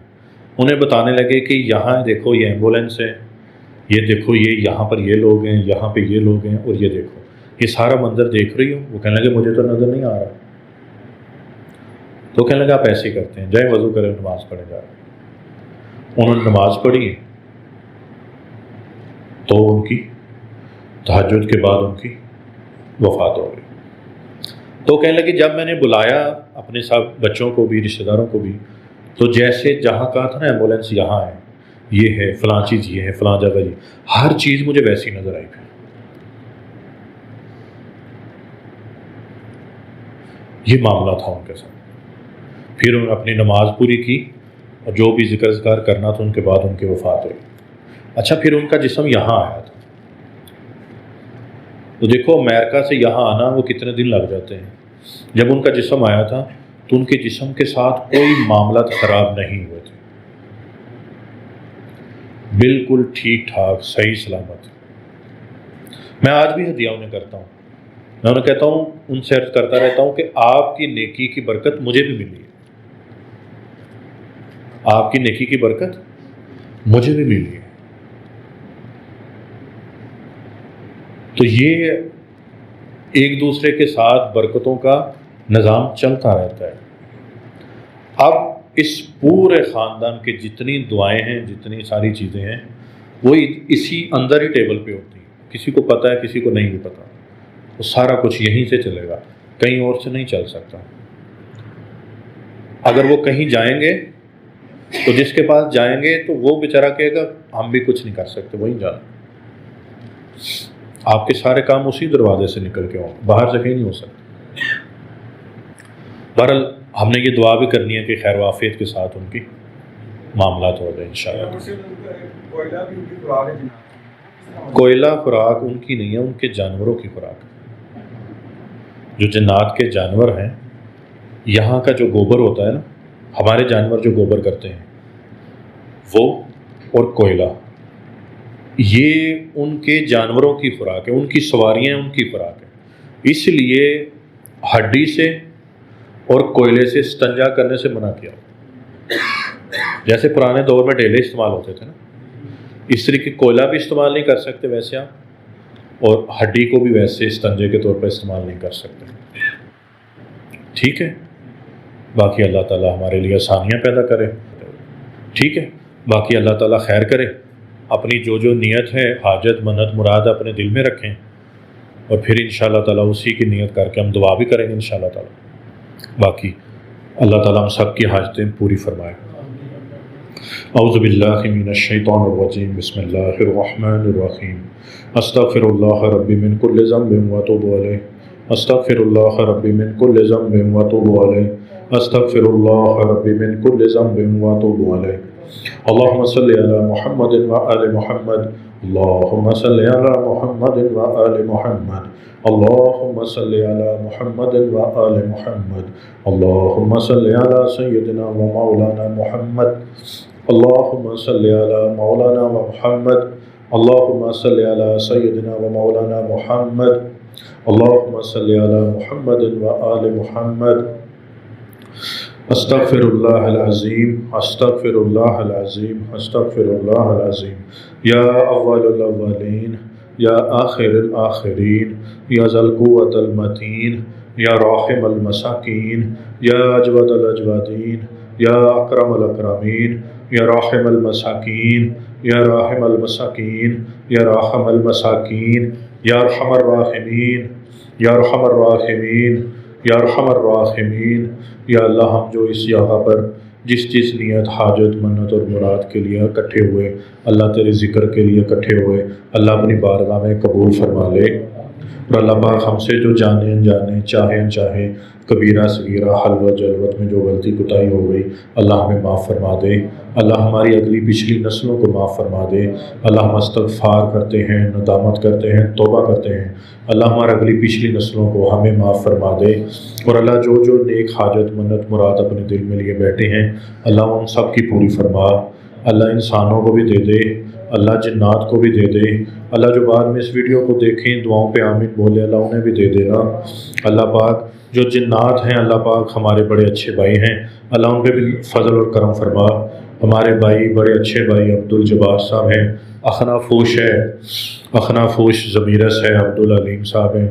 انہیں بتانے لگے کہ یہاں دیکھو یہ ایمبولینس ہے، یہ دیکھو یہ یہاں پر یہ لوگ ہیں، یہاں پہ یہ لوگ ہیں، اور یہ دیکھو یہ سارا منظر دیکھ رہی ہوں۔ وہ کہنے لگے مجھے تو نظر نہیں آ رہا۔ تو کہنے لگا آپ ایسے ہی کرتے ہیں، جائیں وضو کریں نماز پڑھیں جا رہے۔ انہوں نے نماز پڑھی تو ان کی تہجد کے بعد ان کی وفات ہو گئی۔ تو کہنے لگے جب میں نے بلایا اپنے سب بچوں کو بھی، رشتہ داروں کو بھی، تو جیسے جہاں کہا تھا نا ایمبولینس یہاں ہے، یہ ہے فلاں چیز، یہ ہے فلاں جگہ، یہ ہر چیز مجھے ویسی نظر آئی۔ پھر یہ معاملہ تھا ان کے ساتھ۔ پھر انہوں نے اپنی نماز پوری کی اور جو بھی ذکر اذکار کرنا تھا ان کے بعد ان کی وفات ہوئی۔ اچھا، پھر ان کا جسم یہاں آیا تھا، تو دیکھو امریکہ سے یہاں آنا وہ کتنے دن لگ جاتے ہیں۔ جب ان کا جسم آیا تھا تو ان کے جسم کے ساتھ کوئی معاملات خراب نہیں ہوئے تھے، بالکل ٹھیک ٹھاک صحیح سلامت۔ میں آج بھی ہدیہ انہیں کرتا ہوں، میں انہیں کہتا ہوں، ان سے عرض کرتا رہتا ہوں کہ آپ کی نیکی کی برکت مجھے بھی ملی ہے، آپ کی نیکی کی برکت مجھے بھی ملی ہے۔ تو یہ ایک دوسرے کے ساتھ برکتوں کا نظام چلتا رہتا ہے۔ اب اس پورے خاندان کے جتنی دعائیں ہیں، جتنی ساری چیزیں ہیں، وہ اسی اندر ہی ٹیبل پہ ہوتی ہیں۔ کسی کو پتہ ہے، کسی کو نہیں بھی پتہ، وہ سارا کچھ یہیں سے چلے گا، کہیں اور سے نہیں چل سکتا۔ اگر وہ کہیں جائیں گے تو جس کے پاس جائیں گے تو وہ بیچارہ کہے گا ہم بھی کچھ نہیں کر سکتے، وہیں جانا۔ آپ کے سارے کام اسی دروازے سے نکل کے ہوں، باہر سے کہیں نہیں ہو سکتے۔ بہرحال ہم نے یہ دعا بھی کرنی ہے کہ خیر و عافیت کے ساتھ ان کی معاملات ہو جائے انشاءاللہ۔ کوئلہ خوراک ان کی نہیں ہے، ان کے جانوروں کی خوراک ہے۔ جو جنات کے جانور ہیں، یہاں کا جو گوبر ہوتا ہے نا، ہمارے جانور جو گوبر کرتے ہیں وہ، اور کوئلہ، یہ ان کے جانوروں کی خوراک ہے، ان کی سواریاں ان کی خوراک ہے۔ اس لیے ہڈی سے اور کوئلے سے استنجا کرنے سے منع کیا۔ جیسے پرانے دور میں ڈیلے استعمال ہوتے تھے نا، اس طریقے کوئلہ بھی استعمال نہیں کر سکتے ویسے آپ، اور ہڈی کو بھی ویسے استنجے کے طور پر استعمال نہیں کر سکتے، ٹھیک ہے۔ باقی اللہ تعالیٰ ہمارے لیے آسانیاں پیدا کرے، ٹھیک ہے۔ باقی اللہ تعالیٰ خیر کرے، اپنی جو جو نیت ہے، حاجت منت مراد اپنے دل میں رکھیں، اور پھر انشاءاللہ تعالیٰ اسی کی نیت کر کے ہم دعا بھی کریں گے انشاءاللہ تعالیٰ۔ باقی اللہ تعالیٰ ہم سب کی حاجتیں پوری فرمائے۔ اعوذ باللہ من الشیطان الرجیم، بسم اللہ الرحمن الرحیم۔ استغفر اللہ ربی من کل ذنب واتوب علیہ، استغفر اللہ ربی من کل ذنب واتوب علیہ، استغفر اللہ ربی من کل ذنب واتوب علیہ۔ اللهم صل على محمد وآل محمد اللهم صل على محمد وآل محمد اللهم صل على محمد وآل محمد اللهم صل على سيدنا ومولانا محمد اللهم صل على مولانا محمد اللهم صل على سيدنا ومولانا محمد اللهم صل على محمد وآل محمد استغفر الله العظيم استغفر الله العظيم استغفر الله العظيم يا أول الأولين يا آخر الآخرين يا ذا القوة المتين يا راحم المساكين يا أجود الأجودين يا أكرم الأكرمين يا راحم المساكين يا راحم المساكين يا راحم المساكين يا أرحم الراحمين يا أرحم الراحمين یا ارحم الراحمین۔ یا اللہ ہم جو اس جگہ پر جس نیت حاجت منت اور مراد کے لیے اکٹھے ہوئے، اللہ تیرے ذکر کے لیے اکٹھے ہوئے، اللہ اپنی بارگاہ میں قبول فرما لے۔ اور اللہ پاک ہم سے جو جانے انجانے چاہے انچاہے کبیرہ صغیرہ حلوہ جلوت میں جو غلطی کوتاہی ہو گئی اللہ ہمیں معاف فرما دے۔ اللہ ہماری اگلی پچھلی نسلوں کو معاف فرما دے۔ اللہ ہم استغفار کرتے ہیں، ندامت کرتے ہیں، توبہ کرتے ہیں، اللہ ہماری اگلی پچھلی نسلوں کو ہمیں معاف فرما دے۔ اور اللہ جو جو نیک حاجت منت مراد اپنے دل میں لیے بیٹھے ہیں اللہ ان سب کی پوری فرما۔ اللہ انسانوں کو بھی دے دے، اللہ جنات کو بھی دے دے، اللہ جو بعد میں اس ویڈیو کو دیکھیں دعاؤں پہ آمین بولے اللہ انہیں بھی دے دینا۔ اللہ پاک جو جنات ہیں اللہ پاک ہمارے بڑے اچھے بھائی ہیں اللہ ان پہ بھی فضل اور کرم فرما۔ ہمارے بھائی بڑے اچھے بھائی عبدالجبار صاحب ہیں، اخنا فوش ہے، اخنا فوش ضمیرس ہے، عبدالعلیم صاحب ہیں،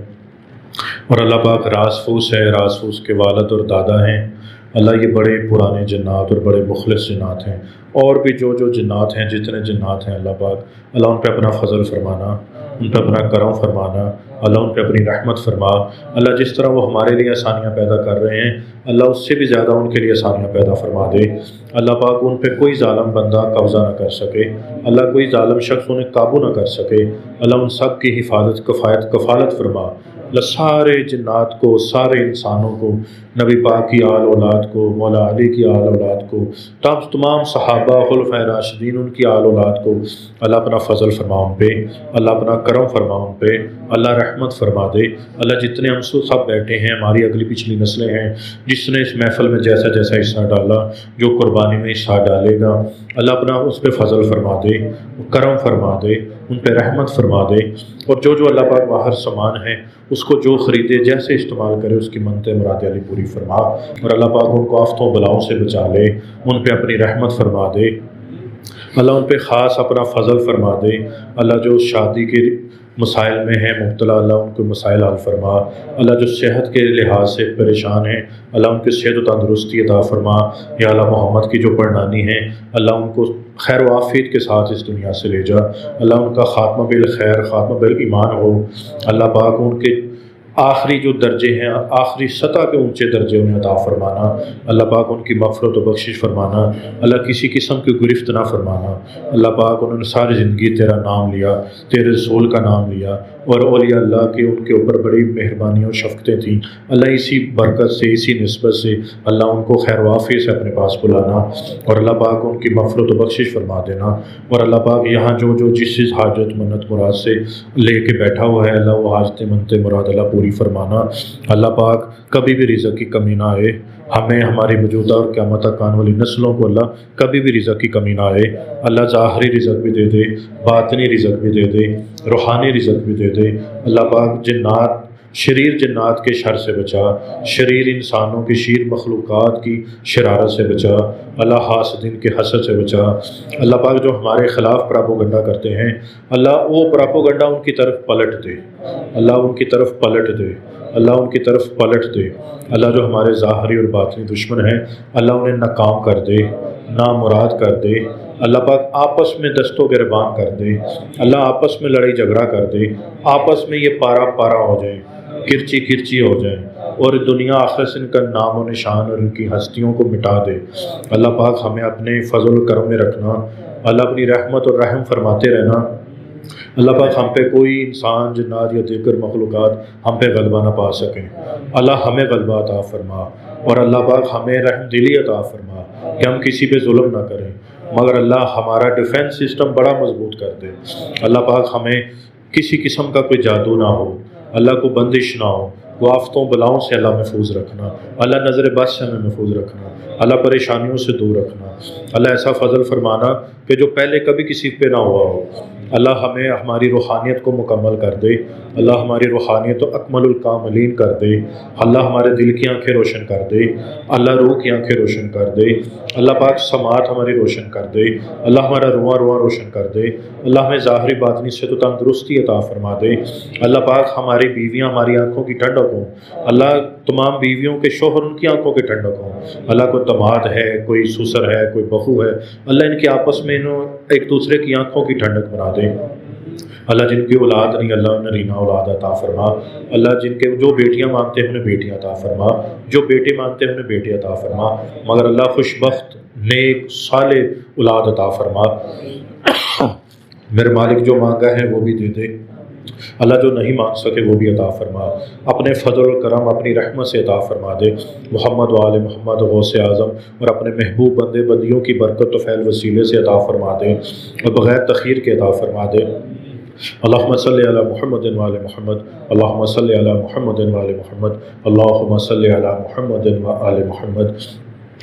اور اللہ پاک راز فوس ہے، راز فوس کے والد اور دادا ہیں۔ اللہ یہ بڑے پرانے جنات اور بڑے مخلص جنات ہیں، اور بھی جو جو جنات ہیں جتنے جنات ہیں اللہ پاک اللہ ان پہ اپنا فضل فرمانا، ان پہ اپنا کرم فرمانا، اللہ ان پہ اپنی رحمت فرما۔ اللہ جس طرح وہ ہمارے لیے آسانیاں پیدا کر رہے ہیں اللہ اس سے بھی زیادہ ان کے لیے آسانیاں پیدا فرما دے۔ اللہ پاک ان پہ کوئی ظالم بندہ قبضہ نہ کر سکے، اللہ کوئی ظالم شخص انہیں قابو نہ کر سکے، اللہ ان سب کی حفاظت کفالت فرما۔ اللہ سارے جنات کو، سارے انسانوں کو، نبی پاک کی آل اولاد کو، مولا علی کی آل اولاد کو، تمام صحابہ خلفائے راشدین ان کی آل اولاد کو اللہ اپنا فضل فرما ان پہ، اللہ اپنا کرم فرما ان پہ، اللہ رحمت فرما دے۔ اللہ جتنے ہم سب بیٹھے ہیں ہماری اگلی پچھلی نسلیں ہیں، جس نے اس محفل میں جیسا جیسا حصہ ڈالا، جو قربانی میں حصہ ڈالے گا اللہ اپنا اس پہ فضل فرما دے، کرم فرما دے، ان پہ رحمت فرما دے۔ اور جو جو اللہ پاک باہر سامان ہے اس کو جو خریدے جیسے استعمال کرے اس کی منت مراد علی پوری فرما۔ اور اللہ پاک ان کو آفتوں بلاؤں سے بچا لے، ان پہ اپنی رحمت فرما دے، اللہ ان پہ خاص اپنا فضل فرما دے۔ اللہ جو شادی کے مسائل میں ہیں مبتلا اللہ ان کو مسائل حل فرما۔ اللہ جو صحت کے لحاظ سے پریشان ہیں اللہ ان کی صحت و تندرستی عطا فرما۔ یا اللہ محمد کی جو پڑھنانی ہیں اللہ ان کو خیر و عافیت کے ساتھ اس دنیا سے لے جا، اللہ ان کا خاتمہ بالخیر خاتمہ بالایمان ہو۔ اللہ پاک ان کے آخری جو درجے ہیں آخری سطح کے اونچے درجے انہیں عطا فرمانا۔ اللہ پاک ان کی مغفرت و بخشش فرمانا، اللہ کسی قسم کی گرفت نہ فرمانا۔ اللہ پاک انہوں نے ساری زندگی تیرا نام لیا، تیرے رسول کا نام لیا، اور اولیاء اللہ کے ان کے اوپر بڑی مہربانیاں اور شفقتیں تھیں۔ اللہ اسی برکت سے اسی نسبت سے اللہ ان کو خیر و عافیت سے اپنے پاس بلانا، اور اللہ پاک ان کی مغفرت و بخشش فرما دینا۔ اور اللہ پاک یہاں جو جو جس حاجت منت مراد سے لے کے بیٹھا ہوا ہے اللہ وہ حاجت منت مراد اللہ پوری فرمانا۔ اللہ پاک کبھی بھی رزق کی کمی نہ آئے ہمیں، ہماری موجودہ اور قیامت تک آنے والی نسلوں کو اللہ کبھی بھی رزق کی کمی نہ آئے۔ اللہ ظاہری رزق بھی دے دے، باطنی رزق بھی دے دے، روحانی رزق بھی دے دے۔ اللہ پاک جنات شریر جنات کے شر سے بچا، شریر انسانوں کی شیر مخلوقات کی شرارت سے بچا، اللہ حاسدین کے حسد سے بچا۔ اللہ پاک جو ہمارے خلاف پراپوگنڈا کرتے ہیں اللہ وہ پراپوگنڈا ان کی طرف پلٹ دے، اللہ ان کی طرف پلٹ دے، اللہ ان کی طرف پلٹ دے۔ اللہ جو ہمارے ظاہری اور باطنی دشمن ہیں اللہ انہیں ناکام کر دے، نامراد کر دے۔ اللہ پاک آپس میں دست و گریبان کر دے، اللہ آپس میں لڑائی جھگڑا کر دے، آپس میں یہ پارا پارا ہو جائیں، کرچی کرچی ہو جائیں، اور دنیا آخرت سے ان کا نام و نشان اور ان کی ہستیوں کو مٹا دے۔ اللہ پاک ہمیں اپنے فضل و کرم میں رکھنا، اللہ اپنی رحمت اور رحم فرماتے رہنا۔ اللہ پاک ہم پہ کوئی انسان جنات یا دیگر مخلوقات ہم پہ غلبہ نہ پا سکیں، اللہ ہمیں غلبہ عطا فرما، اور اللہ پاک ہمیں رحم دلی عطا فرما کہ ہم کسی پہ ظلم نہ کریں، مگر اللہ ہمارا ڈیفنس سسٹم بڑا مضبوط کر دے۔ اللہ پاک ہمیں کسی قسم کا کوئی جادو نہ ہو، اللہ کو بندش نہ ہو، وہ آفتوں بلاؤں سے اللہ محفوظ رکھنا، اللہ نظر بد سے ہمیں محفوظ رکھنا، اللہ پریشانیوں سے دور رکھنا، اللہ ایسا فضل فرمانا کہ جو پہلے کبھی کسی پہ نہ ہوا ہو۔ اللہ ہمیں ہماری روحانیت کو مکمل کر دے، اللہ ہماری روحانیت کو اکمل الکاملین کر دے، اللہ ہمارے دل کی آنکھیں روشن کر دے، اللہ روح کی آنکھیں روشن کر دے، اللہ پاک سماعت ہماری روشن کر دے، اللہ ہمارا رواں رواں روشن کر دے، اللہ ہمیں ظاہری باطنی سے تو تندرستی عطا فرما دے، اللہ پاک ہماری بیویاں ہماری آنکھوں کی ٹھنڈک ہوں، اللہ تمام بیویوں کے شوہر ان کی آنکھوں کی ٹھنڈک ہوں، اللہ کوئی دماد ہے، کوئی سسر ہے، کوئی بہو ہے، اللہ ان کے آپس میں ایک دوسرے کی آنکھوں کی ٹھنڈک بنا دے۔ اللہ جن کی اولاد نہیں اللہ انہیں رینا اولاد عطا فرما، اللہ جن کے جو بیٹیاں مانگتے ہیں انہیں بیٹیاں عطا فرما، جو بیٹے مانگتے ہیں انہیں بیٹے عطا فرما، مگر اللہ خوش بخت نیک صالح اولاد عطا فرما۔ میرے مالک جو مانگا ہے وہ بھی دے دے، اللہ جو نہیں مانگ سکے وہ بھی عطا فرما، اپنے فضل و کرم اپنی رحمت سے عطا فرما دے۔ محمد و آل محمد غوث اعظم اور اپنے محبوب بندے بندیوں کی برکت و فیل وسیلے سے عطا فرما دے اور بغیر تخیر کے عطا فرما دے۔ اللہم صلی علی محمد و آل محمد، اللہم صلی علی محمد و آل محمد، اللہم صلی علی محمد و آل محمد۔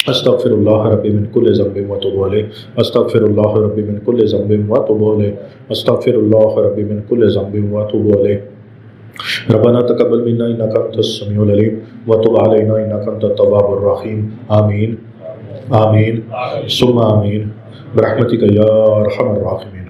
استغفر اللہ ربی من کل ذنب واتوب الیہ، استغفر اللہ ربی من کل ذنب واتوب الیہ، استغفر اللہ ربی من کل ذنب واتوب الیہ۔ ربنا تقبل منا انک انت السمیع العلیم وتب علینا انک انت التواب الرحیم، آمین آمین ثم آمین برحمتک یا ارحم الراحمین۔